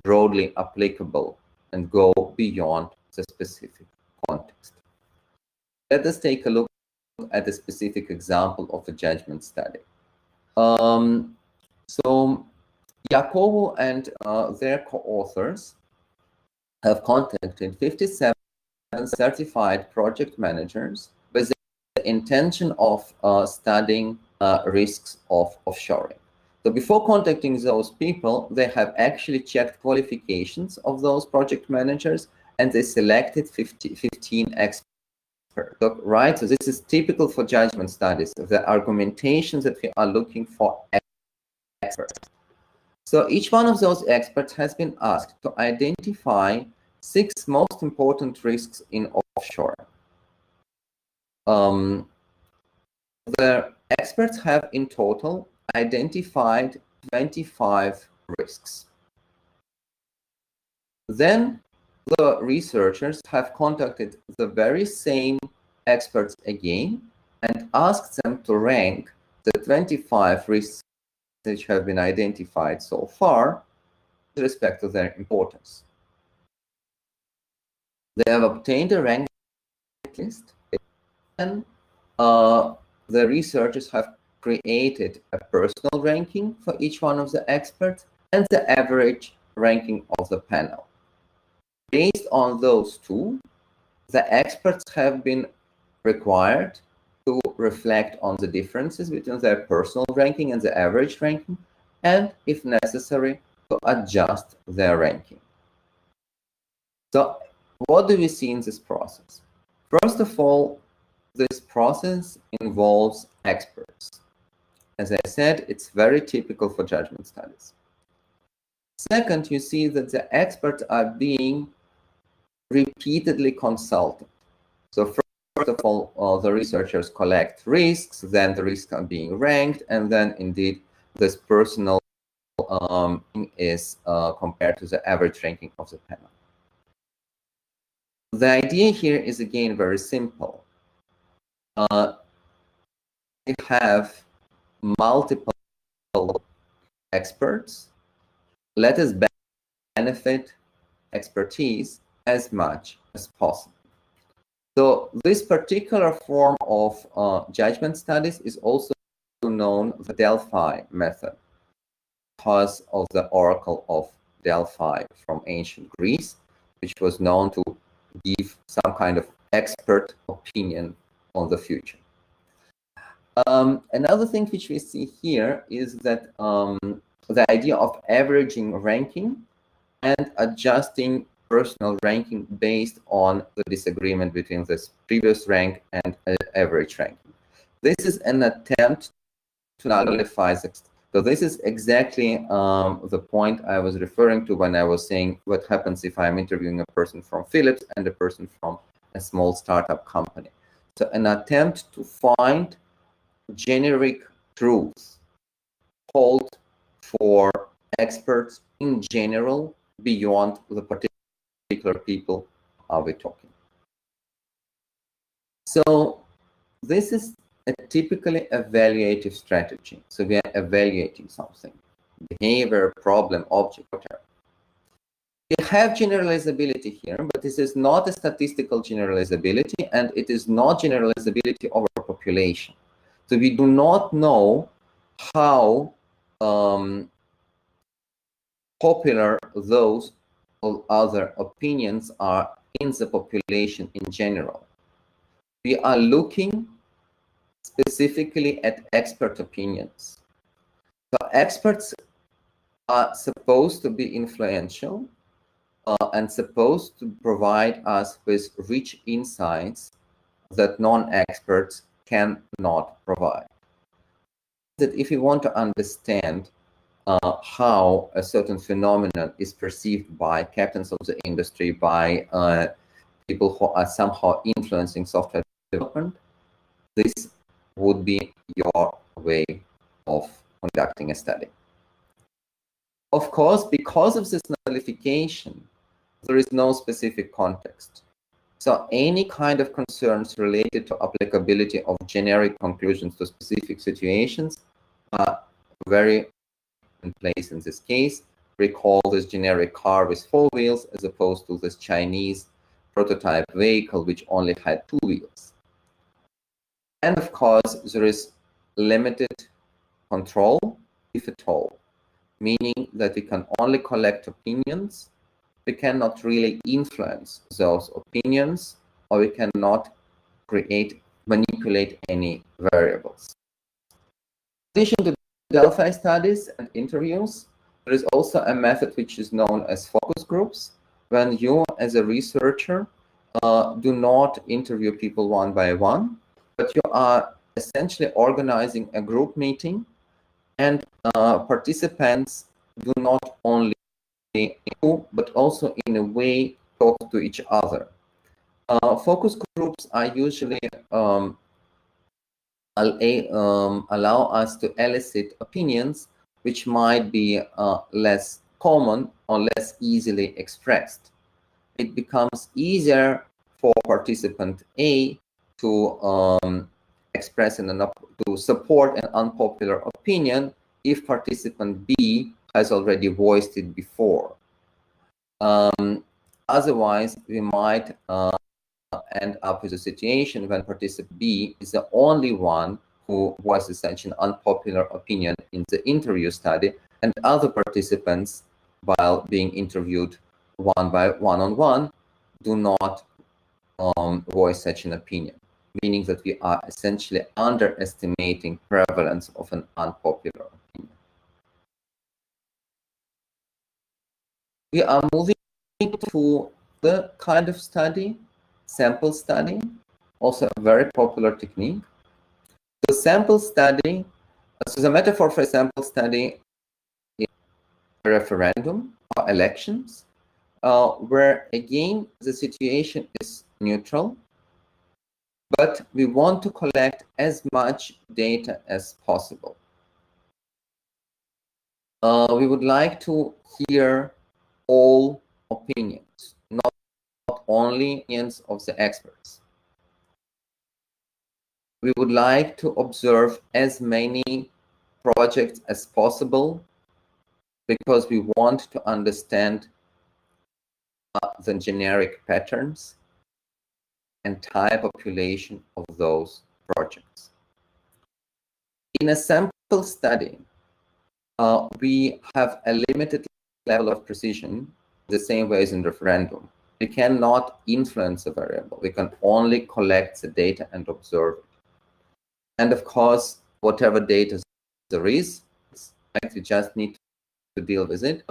broadly applicable and go beyond the specific context. Let us take a look at a specific example of a judgment study. So Jacobo and their co-authors have contacted 57 certified project managers with the intention of studying risks of offshoring. So before contacting those people, they have actually checked qualifications of those project managers and they selected 15 experts. Right, so this is typical for judgment studies, the argumentations that we are looking for experts. So each one of those experts has been asked to identify 6 most important risks in offshore. The experts have in total identified 25 risks. Then the researchers have contacted the very same experts again and asked them to rank the 25 risks which have been identified so far with respect to their importance. They have obtained a rank list, and the researchers have created a personal ranking for each one of the experts and the average ranking of the panel. Based on those two, the experts have been required to reflect on the differences between their personal ranking and the average ranking, and, if necessary, to adjust their ranking. So, what do we see in this process? First of all, this process involves experts. As I said, it's very typical for judgment studies. Second, you see that the experts are being repeatedly consulted. So first of all, the researchers collect risks, then the risks are being ranked, and then indeed this personal is compared to the average ranking of the panel. The idea here is again very simple. We have multiple experts. Let us benefit expertise as much as possible. So this particular form of judgment studies is also known as the Delphi method because of the Oracle of Delphi from ancient Greece, which was known to give some kind of expert opinion on the future. Another thing which we see here is that the idea of averaging ranking and adjusting personal ranking based on the disagreement between this previous rank and average ranking. This is an attempt to nullify this. So this is exactly the point I was referring to when I was saying what happens if I'm interviewing a person from Philips and a person from a small startup company. So an attempt to find generic truths hold for experts in general beyond the particular people are we talking. So this is a typically evaluative strategy. So we are evaluating something, behavior, problem, object, whatever. We have generalizability here, but this is not a statistical generalizability, and it is not generalizability over population. So we do not know how popular those or other opinions are in the population in general. We are looking specifically at expert opinions. So experts are supposed to be influential and supposed to provide us with rich insights that non-experts cannot provide. That if you want to understand how a certain phenomenon is perceived by captains of the industry, by people who are somehow influencing software development, this would be your way of conducting a study. Of course, because of this nullification, there is no specific context. So any kind of concerns related to applicability of generic conclusions to specific situations are very in place in this case. Recall this generic car with 4 wheels as opposed to this Chinese prototype vehicle which only had 2 wheels. And of course, there is limited control, if at all, meaning that we can only collect opinions. We cannot really influence those opinions, or we cannot manipulate any variables. In addition to Delphi studies and interviews, there is also a method which is known as focus groups. when you, as a researcher, do not interview people one by one, but you are essentially organizing a group meeting, and participants do not only but also in a way talk to each other. Focus groups are usually allow us to elicit opinions which might be less common or less easily expressed. It becomes easier for participant A to express to support an unpopular opinion if participant B has already voiced it before. Otherwise, we might end up with a situation when participant B is the only one who voices such an unpopular opinion in the interview study, and other participants, while being interviewed one-on-one, do not voice such an opinion, meaning that we are essentially underestimating prevalence of an unpopular opinion. We are moving to the kind of study, sample study, also a very popular technique. The sample study, so the metaphor for a sample study is a referendum or elections, where again the situation is neutral, but we want to collect as much data as possible. We would like to hear all opinions, not only opinions of the experts. We would like to observe as many projects as possible because we want to understand the generic patterns and type population of those projects. In a sample study, we have a limited level of precision, the same way as in referendum. We cannot influence a variable. We can only collect the data and observe it. And of course, whatever data there is, we just need to deal with it.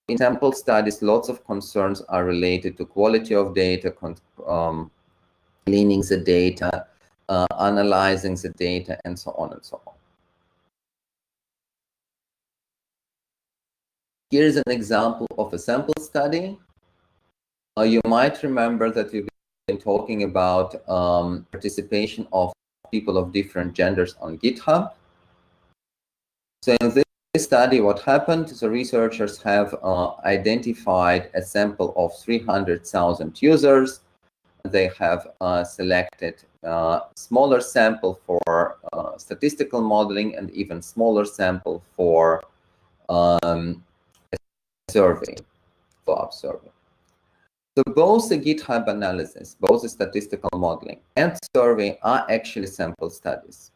In sample studies, lots of concerns are related to quality of data, cleaning the data, analyzing the data, and so on and so on. Here is an example of a sample study. You might remember that we've been talking about participation of people of different genders on GitHub. So in this study, what happened, the researchers have identified a sample of 300,000 users. They have selected a smaller sample for statistical modeling and even smaller sample for survey, follow-up survey. So both the GitHub analysis, both the statistical modeling and survey are actually sample studies.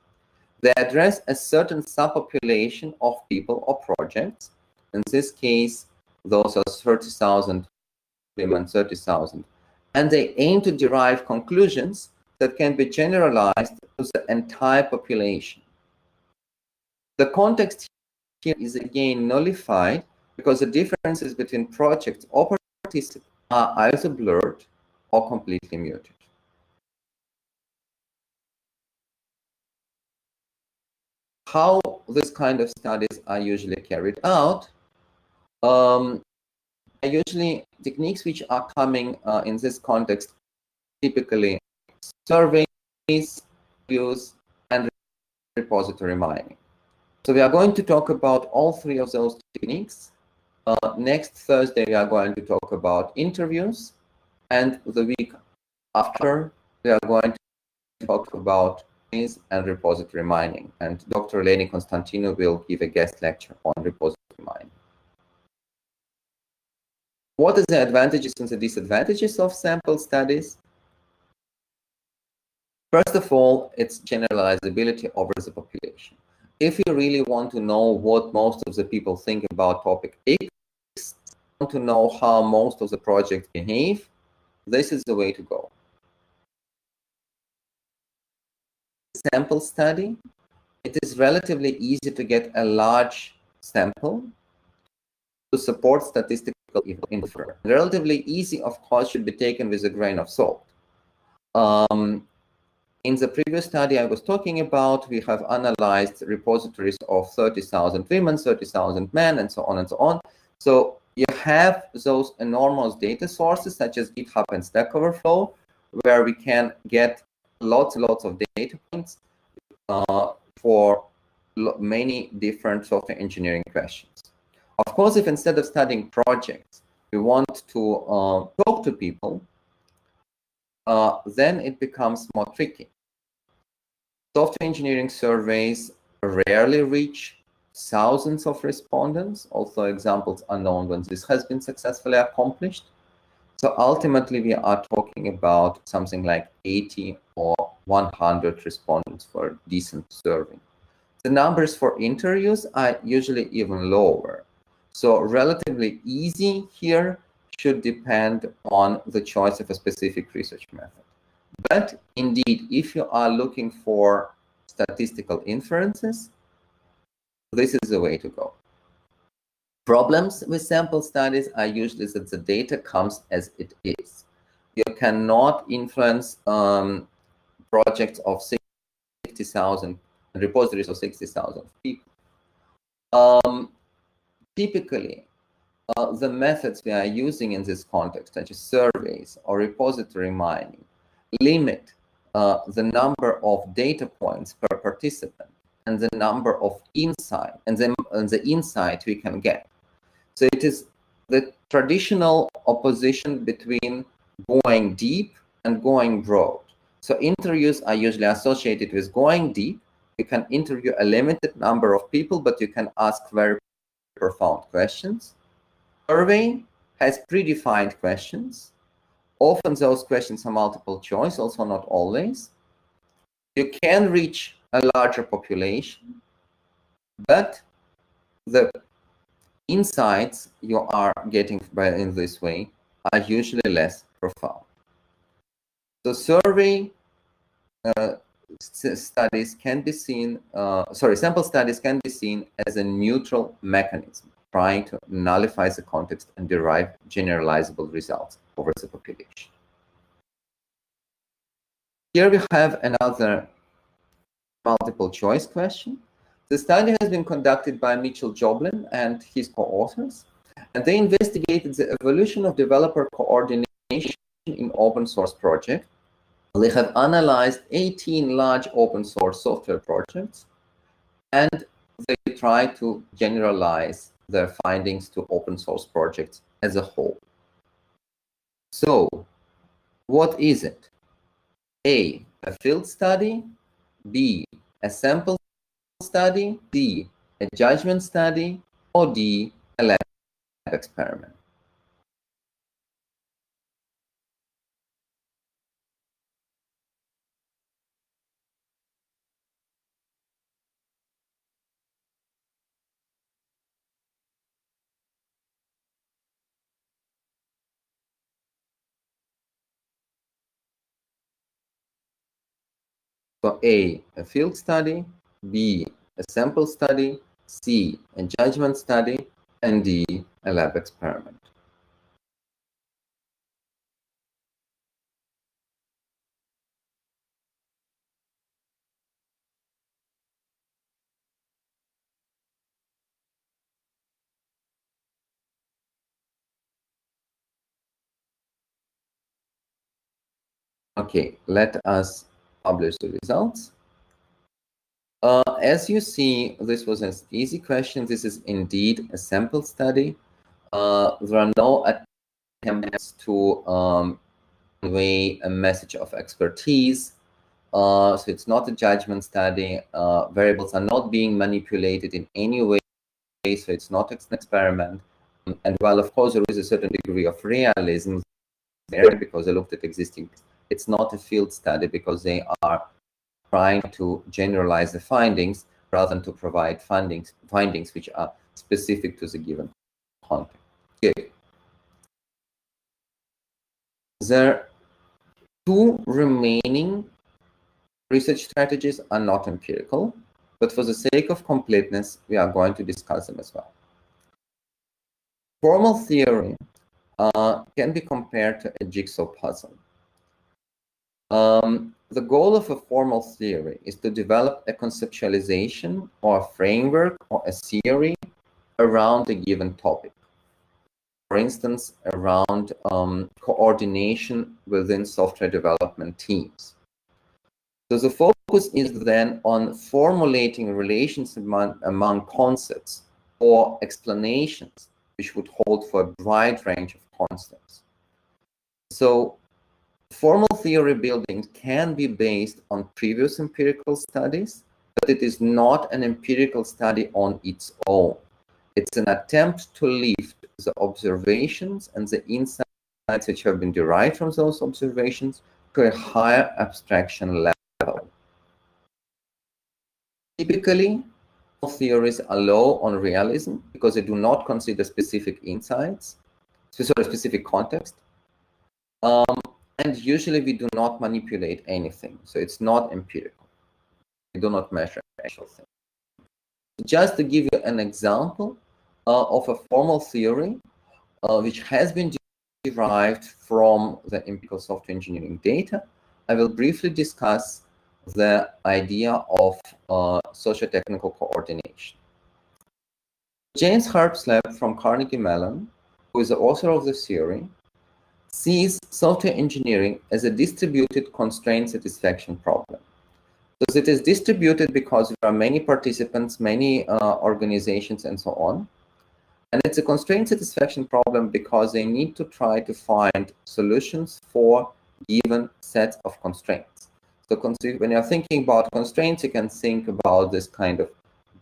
They address a certain subpopulation of people or projects. In this case, those are 30,000 women, 30,000. And they aim to derive conclusions that can be generalized to the entire population. The context here is again nullified because the differences between projects or participants are either blurred or completely muted. How this kind of studies are usually carried out? Usually techniques which are coming in this context, typically surveys, reviews, and repository mining. So we are going to talk about all three of those techniques. Next Thursday, we are going to talk about interviews, and the week after, we are going to talk about and repository mining. And Dr. Eleni Constantinou will give a guest lecture on repository mining. What are the advantages and the disadvantages of sample studies? First of all, it's generalizability over the population. If you really want to know what most of the people think about topic X, want to know how most of the projects behave, this is the way to go. Sample study, it is relatively easy to get a large sample. to support statistical inference. Relatively easy, of course, should be taken with a grain of salt. In the previous study I was talking about, we have analyzed repositories of 30,000 women, 30,000 men, and so on and so on. So you have those enormous data sources such as GitHub and Stack Overflow, where we can get lots and lots of data points for many different software engineering questions. Of course, if instead of studying projects, we want to talk to people, then it becomes more tricky. Software engineering surveys rarely reach thousands of respondents, although examples are known when this has been successfully accomplished. So ultimately, we are talking about something like 80 or 100 respondents for a decent survey. The numbers for interviews are usually even lower. So relatively easy here should depend on the choice of a specific research method. But indeed, if you are looking for statistical inferences, this is the way to go. Problems with sample studies are usually that the data comes as it is. You cannot influence projects of 60,000 repositories of 60,000 people. Typically, the methods we are using in this context, such as surveys or repository mining, limit the number of data points per participant and the number of insight and the insight we can get. So it is the traditional opposition between going deep and going broad. So interviews are usually associated with going deep. You can interview a limited number of people, but you can ask very profound questions. Survey has predefined questions. Often those questions are multiple choice, also not always. You can reach a larger population, but the insights you are getting in this way are usually less profound. So survey studies can be seen, sample studies can be seen as a neutral mechanism, trying to nullify the context and derive generalizable results over the population. Here we have another multiple choice question. The study has been conducted by Mitchell Joblin and his co-authors, and they investigated the evolution of developer coordination in open source projects. They have analyzed 18 large open source software projects, and they try to generalize their findings to open source projects as a whole. So, what is it? A field study, B, a sample study, C, a judgment study, or D, a lab experiment. So A field study, B, a sample study, C, a judgment study, and D, a lab experiment. Okay, let us publish the results. As you see, this was an easy question. This is indeed a sample study. There are no attempts to convey a message of expertise. So it's not a judgment study. Variables are not being manipulated in any way, so it's not an experiment. And while, of course, there is a certain degree of realism there because they looked at existing, it's not a field study because they are trying to generalize the findings rather than to provide findings which are specific to the given context. Good. The two remaining research strategies are not empirical, but for the sake of completeness, we are going to discuss them as well. Formal theory can be compared to a jigsaw puzzle. The goal of a formal theory is to develop a conceptualization or a framework or a theory around a given topic. For instance, around coordination within software development teams. So the focus is then on formulating relations among concepts or explanations which would hold for a wide range of concepts. So formal theory building can be based on previous empirical studies, but it is not an empirical study on its own. It's an attempt to lift the observations and the insights which have been derived from those observations to a higher abstraction level. Typically, theories are low on realism because they do not consider specific insights, specific context. And usually we do not manipulate anything, so it's not empirical. We do not measure actual things. Just to give you an example of a formal theory which has been derived from the empirical software engineering data, I will briefly discuss the idea of socio-technical coordination. James Harpslab from Carnegie Mellon, who is the author of the theory, sees software engineering as a distributed constraint satisfaction problem. So it is distributed because there are many participants, many organizations, and so on. And it's a constraint satisfaction problem because they need to try to find solutions for given sets of constraints. So when you're thinking about constraints, you can think about this kind of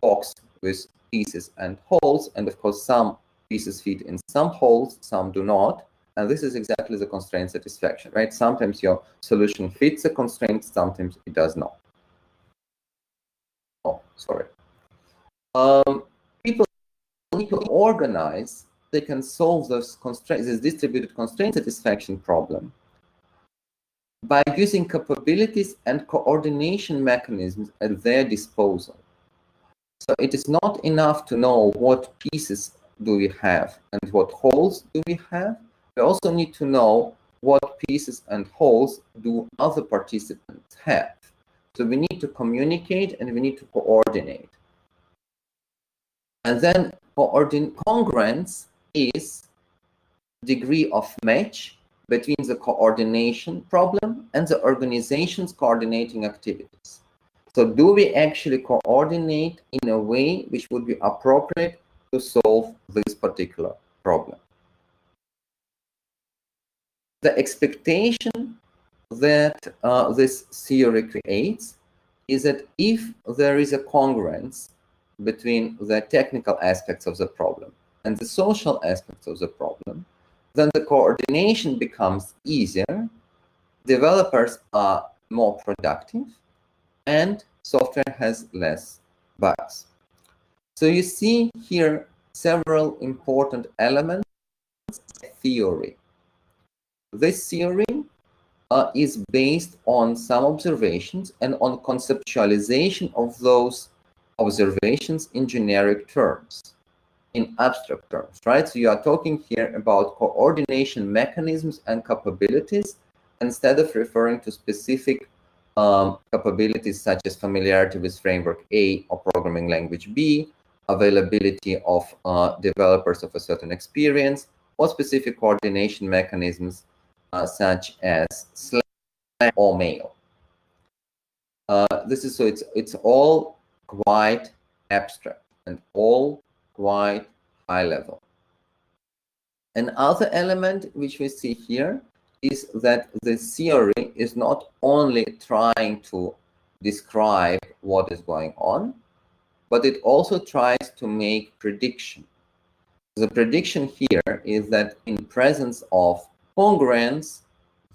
box with pieces and holes. And of course, some pieces fit in some holes, some do not. And this is exactly the constraint satisfaction, right? Sometimes your solution fits a constraint, sometimes it does not. Oh, sorry. People need to organize, they can solve this distributed constraint satisfaction problem by using capabilities and coordination mechanisms at their disposal. So it is not enough to know what pieces do we have and what holes do we have. We also need to know what pieces and holes do other participants have. So we need to communicate and we need to coordinate. And then congruence is degree of match between the coordination problem and the organization's coordinating activities. So do we actually coordinate in a way which would be appropriate to solve this particular problem? The expectation that this theory creates is that if there is a congruence between the technical aspects of the problem and the social aspects of the problem, then the coordination becomes easier, developers are more productive, and software has less bugs. So you see here several important elements of theory. This theory is based on some observations and on conceptualization of those observations in generic terms, in abstract terms, right? So you are talking here about coordination mechanisms and capabilities instead of referring to specific capabilities such as familiarity with framework A or programming language B, availability of developers of a certain experience, or specific coordination mechanisms such as Slack or mail. This is so it's all quite abstract and all quite high level. Another element which we see here is that the theory is not only trying to describe what is going on, but it also tries to make prediction. The prediction here is that in presence of congruence,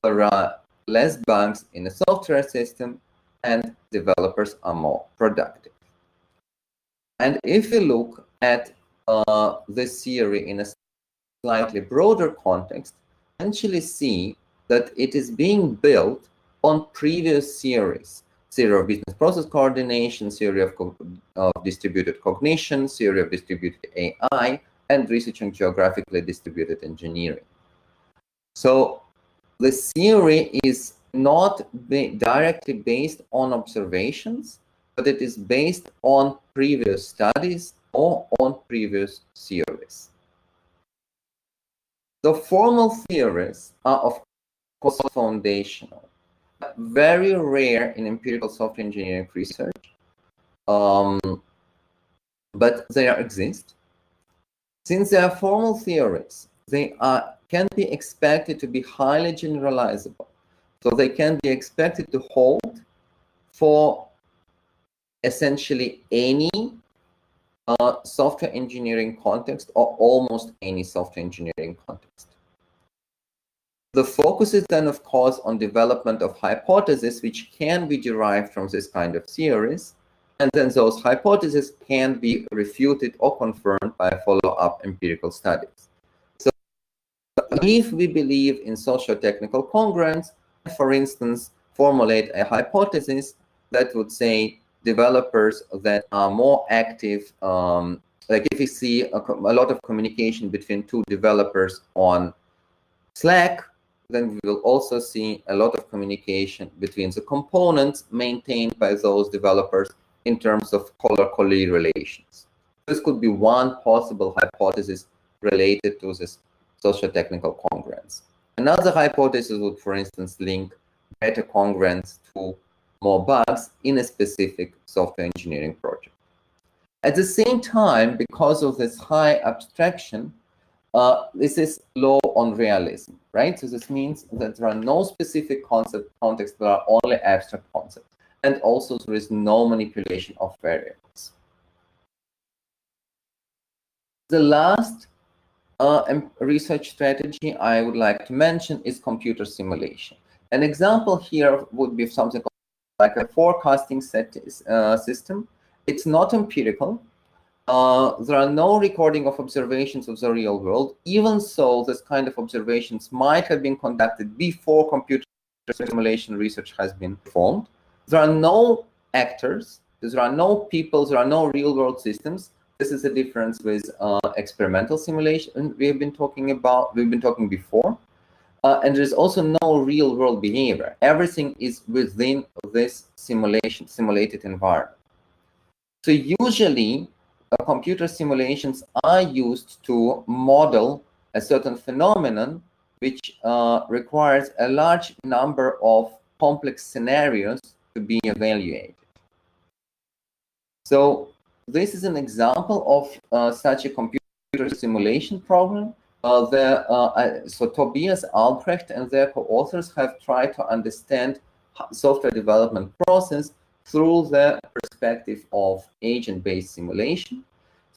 there are less bugs in the software system and developers are more productive. And if you look at this theory in a slightly broader context, actually see that it is being built on previous theories. Theory of business process coordination, theory of distributed cognition, theory of distributed AI, and research on geographically distributed engineering. So the theory is not directly based on observations, but it is based on previous studies or on previous theories. The formal theories are, of course, foundational, but very rare in empirical software engineering research, but they exist. Since they are formal theories, they can be expected to be highly generalizable. So they can be expected to hold for essentially any software engineering context or almost any software engineering context. The focus is then, of course, on development of hypotheses which can be derived from this kind of theories, and then those hypotheses can be refuted or confirmed by follow-up empirical studies. So if we believe in socio-technical congruence, for instance, formulate a hypothesis that would say developers that are more active, like if you see a lot of communication between two developers on Slack, then we will also see a lot of communication between the components maintained by those developers in terms of caller-colleague relations. This could be one possible hypothesis related to this socio-technical congruence. Another hypothesis would, for instance, link better congruence to more bugs in a specific software engineering project. At the same time, because of this high abstraction, this is low on realism, right? So this means that there are no specific contexts, there are only abstract concepts. And also there is no manipulation of variables. The last research strategy I would like to mention is computer simulation. An example here would be something like a forecasting system. It's not empirical. There are no recording of observations of the real world, even so this kind of observations might have been conducted before computer simulation research has been performed. There are no actors, there are no people, there are no real world systems. This is the difference with experimental simulation we've been talking before. And there's also no real world behavior. Everything is within this simulated environment. So usually, computer simulations are used to model a certain phenomenon which requires a large number of complex scenarios to be evaluated. So this is an example of such a computer simulation problem. So Tobias Albrecht and their co-authors have tried to understand software development process through the perspective of agent-based simulation.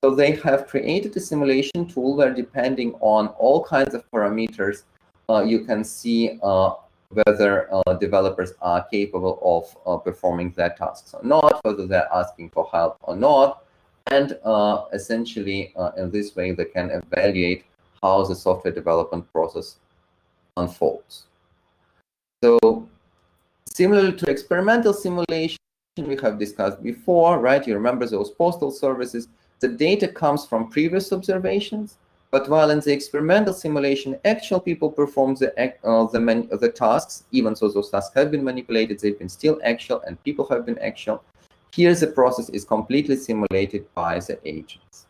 So they have created a simulation tool where, depending on all kinds of parameters, you can see whether developers are capable of performing their tasks or not, whether they're asking for help or not. And essentially, in this way, they can evaluate how the software development process unfolds. So similarly to experimental simulation, we have discussed before, right? You remember those postal services. The data comes from previous observations, but while in the experimental simulation, actual people perform the tasks, even though those tasks have been manipulated, they've been still actual, and people have been actual. Here, the process is completely simulated by the agents.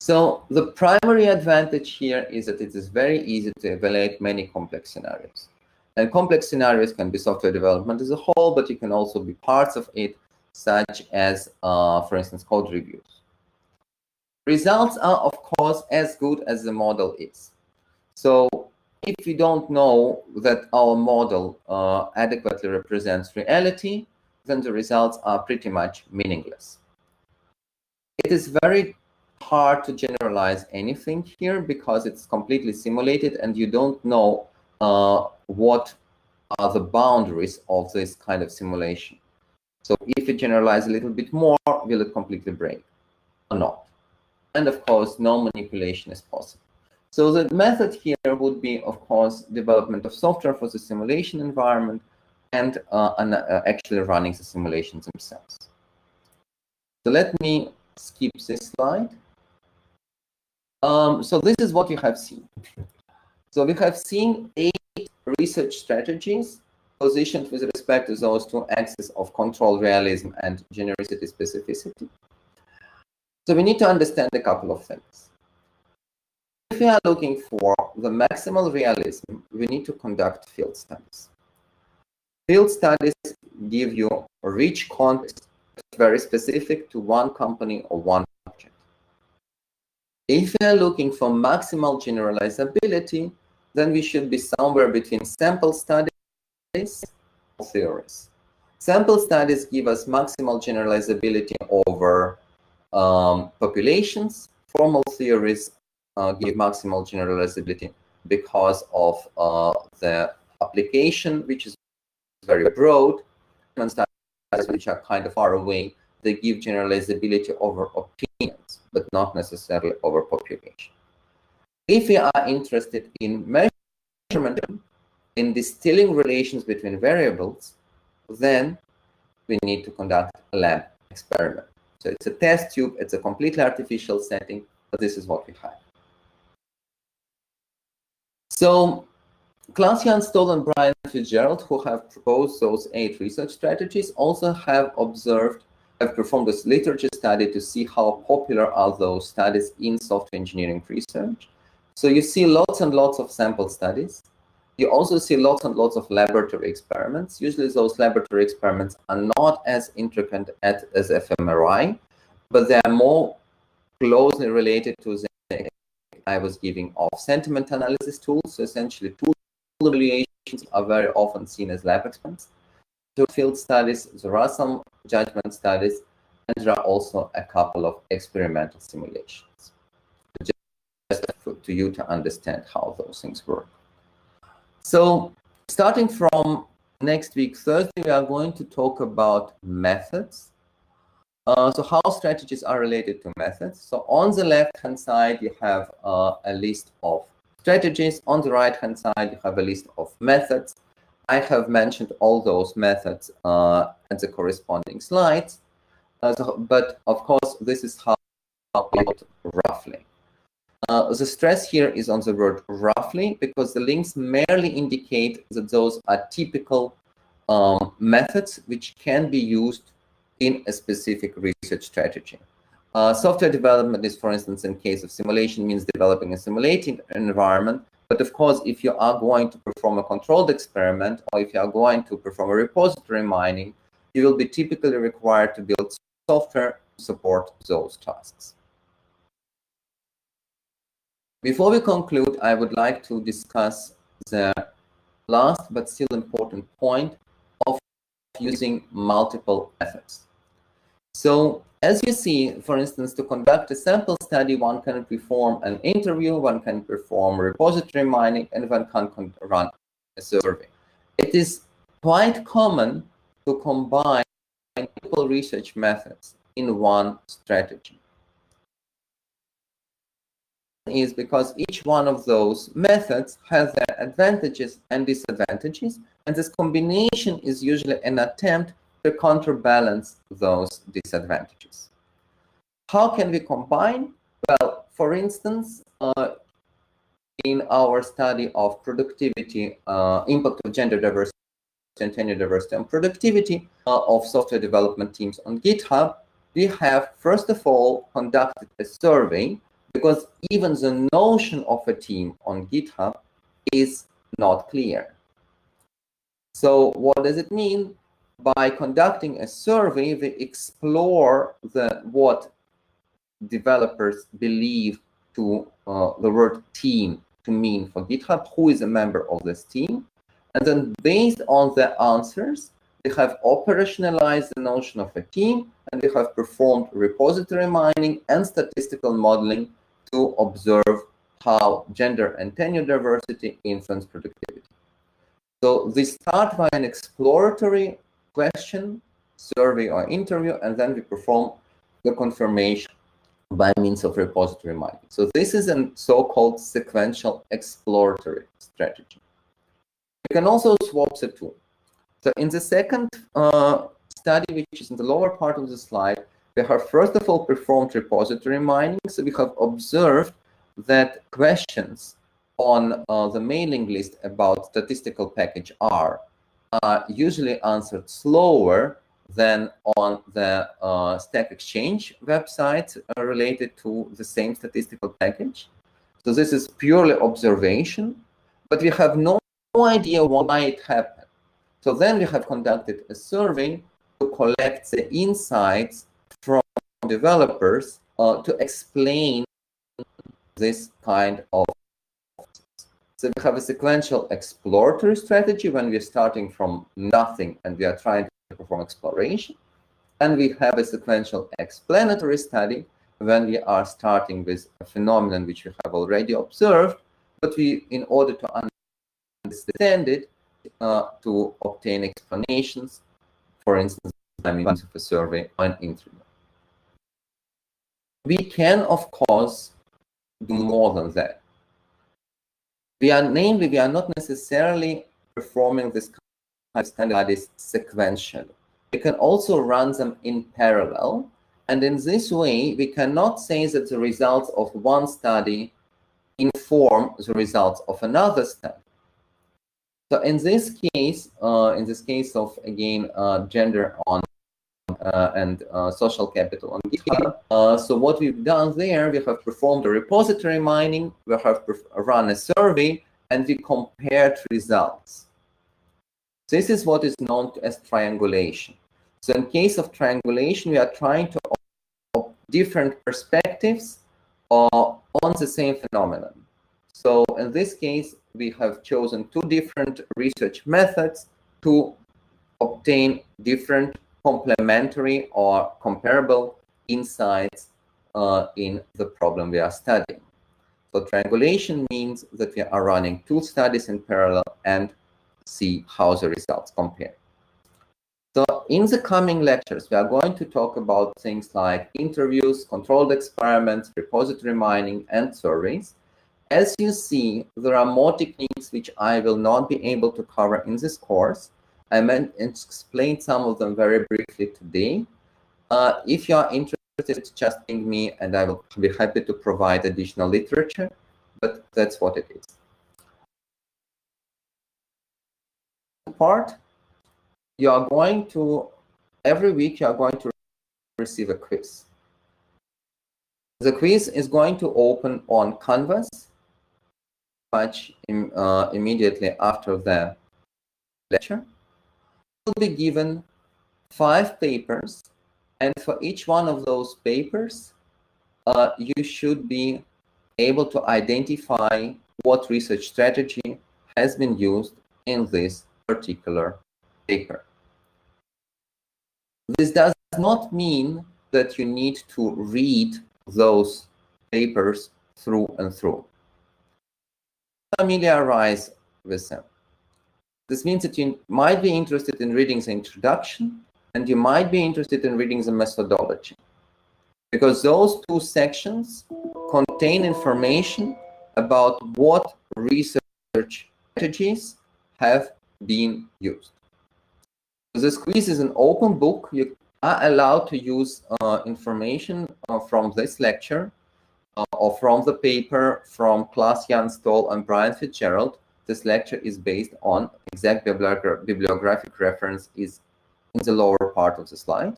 So the primary advantage here is that it is very easy to evaluate many complex scenarios. And complex scenarios can be software development as a whole, but you can also be parts of it, such as, for instance, code reviews. Results are, of course, as good as the model is. So if we don't know that our model adequately represents reality, then the results are pretty much meaningless. It is very hard to generalize anything here because it's completely simulated and you don't know what are the boundaries of this kind of simulation. So if you generalize a little bit more, will it completely break or not? And of course, no manipulation is possible. So the method here would be, of course, development of software for the simulation environment and actually running the simulations themselves. So let me skip this slide So this is what you have seen. So we have seen 8 research strategies positioned with respect to those 2 axes of control, realism, and genericity, specificity. So we need to understand a couple of things. If we are looking for the maximal realism, we need to conduct field studies. Field studies give you a rich context, very specific to one company or one object. If we are looking for maximal generalizability, then we should be somewhere between sample studies and theories. Sample studies give us maximal generalizability over populations. Formal theories give maximal generalizability because of the application, which is very broad, and studies which are kind of far away, they give generalizability over opinions, but not necessarily over population. If we are interested in measurement, in distilling relations between variables, then we need to conduct a lab experiment. So it's a test tube, it's a completely artificial setting, but this is what we have. So Klaas-Jan, Stol, and Brian Fitzgerald, who have proposed those 8 research strategies, also have performed this literature study to see how popular are those studies in software engineering research. So you see lots and lots of sample studies. You also see lots and lots of laboratory experiments. Usually those laboratory experiments are not as intricate as fMRI, but they are more closely related to the I was giving of sentiment analysis tools. So essentially, tool evaluations are very often seen as lab experiments. So field studies, there are some judgment studies, and there are also a couple of experimental simulations. Just for you to understand how those things work. So starting from next week, Thursday, we are going to talk about methods. So how strategies are related to methods. So on the left-hand side, you have a list of strategies. On the right-hand side, you have a list of methods. I have mentioned all those methods and the corresponding slides. But of course, this is how we do it roughly. The stress here is on the word roughly, because the links merely indicate that those are typical methods which can be used in a specific research strategy. Software development is, for instance, in case of simulation, means developing a simulating environment. But of course, if you are going to perform a controlled experiment, or if you are going to perform a repository mining, you will be typically required to build software to support those tasks. Before we conclude, I would like to discuss the last but still important point of using multiple methods. So as you see, for instance, to conduct a sample study, one can perform an interview, one can perform repository mining, and one can run a survey. It is quite common to combine multiple research methods in one strategy. Is because each one of those methods has their advantages and disadvantages, and this combination is usually an attempt to counterbalance those disadvantages. How can we combine? Well, for instance, in our study of productivity, impact of gender diversity and tenure diversity on productivity of software development teams on GitHub, we have, first of all, conducted a survey, because even the notion of a team on GitHub is not clear. So what does it mean? By conducting a survey, we explore what developers believe to the word team to mean for GitHub, who is a member of this team. And then based on the answers, we have operationalized the notion of a team, and we have performed repository mining and statistical modeling to observe how gender and tenure diversity influence productivity. So we start by an exploratory question, survey, or interview, and then we perform the confirmation by means of repository mining. So this is a so-called sequential exploratory strategy. We can also swap the two. So in the second study, which is in the lower part of the slide, we have first of all performed repository mining. So we have observed that questions on the mailing list about statistical package R are usually answered slower than on the Stack Exchange website related to the same statistical package. So this is purely observation, but we have no idea why it happened. So then we have conducted a survey to collect the insights from developers to explain this kind of. So we have a sequential exploratory strategy when we're starting from nothing and we are trying to perform exploration. And we have a sequential explanatory study when we are starting with a phenomenon which we have already observed, but we, in order to understand it, to obtain explanations, for instance, by means of a survey or an interview. We can, of course, do more than that. We are not necessarily performing this kind of studies sequentially. We can also run them in parallel, and in this way, we cannot say that the results of one study inform the results of another study. So in this case of, again, gender on and social capital on GitHub. So what we've done there, we have performed a repository mining, we have run a survey, and we compared results. This is what is known as triangulation. So in case of triangulation, we are trying to observe different perspectives on the same phenomenon. So in this case, we have chosen two different research methods to obtain different complementary or comparable insights in the problem we are studying. So triangulation means that we are running two studies in parallel and see how the results compare. So in the coming lectures, we are going to talk about things like interviews, controlled experiments, repository mining, and surveys. As you see, there are more techniques which I will not be able to cover in this course. I meant to explain some of them very briefly today. If you are interested, just ping me and I will be happy to provide additional literature, but that's what it is. Part, you are going to, every week you are going to receive a quiz. The quiz is going to open on Canvas much immediately after the lecture. You will be given 5 papers, and for each one of those papers, you should be able to identify what research strategy has been used in this particular paper. This does not mean that you need to read those papers through and through. Familiarize with them. This means that you might be interested in reading the introduction and you might be interested in reading the methodology, because those two sections contain information about what research strategies have been used. This quiz is an open book. You are allowed to use information from this lecture or from the paper from Klaas-Jan, Stol, and Brian Fitzgerald. This lecture is based on exact bibliographic reference is in the lower part of the slide.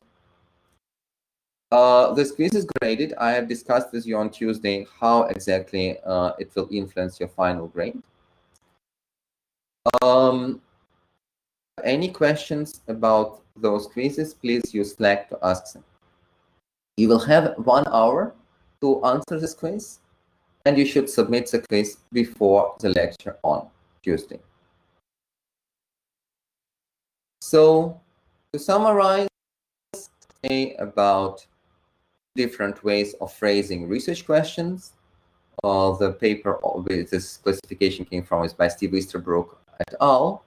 This quiz is graded. I have discussed with you on Tuesday how exactly it will influence your final grade. Any questions about those quizzes, please use Slack to ask them. You will have 1 hour to answer this quiz, and you should submit the quiz before the lecture on Tuesday. So, to summarize, about different ways of phrasing research questions. The paper with this classification came from is by Steve Easterbrook et al.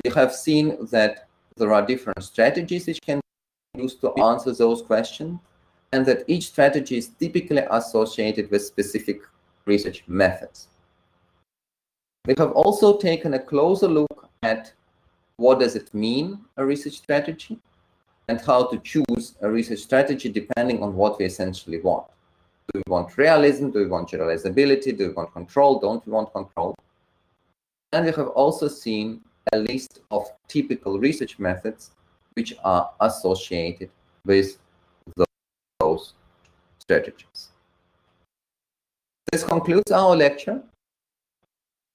We have seen that there are different strategies which can be used to answer those questions, and that each strategy is typically associated with specific research methods. We have also taken a closer look at what does it mean, a research strategy, and how to choose a research strategy depending on what we essentially want. Do we want realism? Do we want generalizability? Do we want control? Don't we want control? And we have also seen a list of typical research methods which are associated with those strategies. This concludes our lecture. If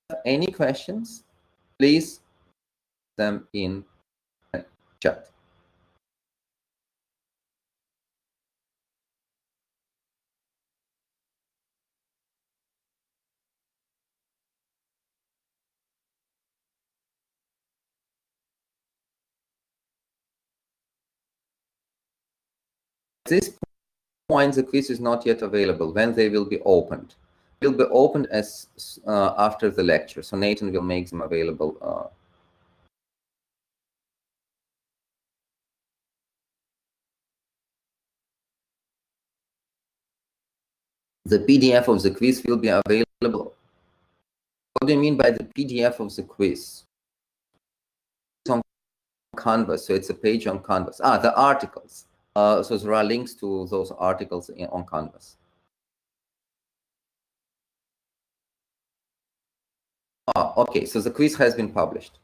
you have any questions, please put them in the chat. At this point, the quiz is not yet available. When they will be opened? Will be opened as after the lecture. So Nathan will make them available. The PDF of the quiz will be available. What do you mean by the PDF of the quiz? It's on Canvas, so it's a page on Canvas. The articles. So there are links to those articles on Canvas. Okay, so the quiz has been published.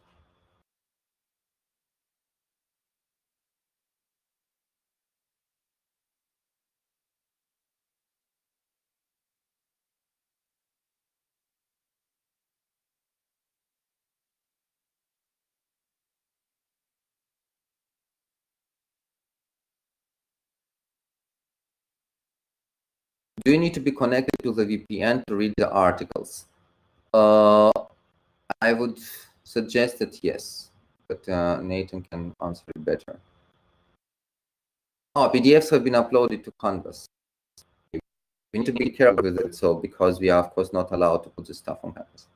Do you need to be connected to the VPN to read the articles? I would suggest that yes, but Nathan can answer it better. PDFs have been uploaded to Canvas. We need to be careful with it, so because we are of course not allowed to put this stuff on Canvas.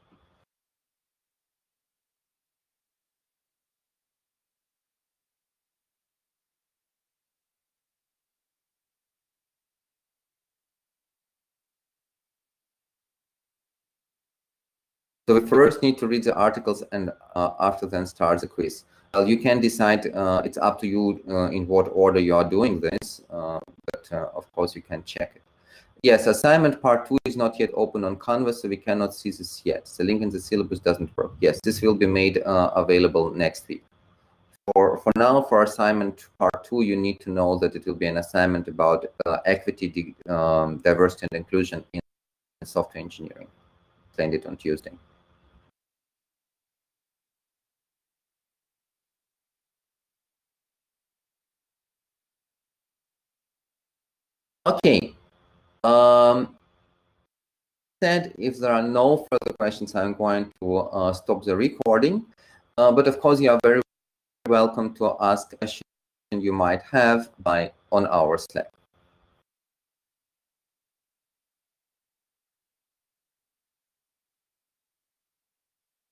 So we first need to read the articles and after then start the quiz. Well, you can decide, it's up to you in what order you are doing this, but of course you can check it. Yes, assignment part 2 is not yet open on Canvas, so we cannot see this yet. The link in the syllabus doesn't work. Yes, this will be made available next week. For now, for assignment part 2, you need to know that it will be an assignment about equity, diversity, and inclusion in software engineering. Send it on Tuesday. Okay. Said if there are no further questions, I'm going to stop the recording. But of course, you are very welcome to ask questions you might have on our Slack.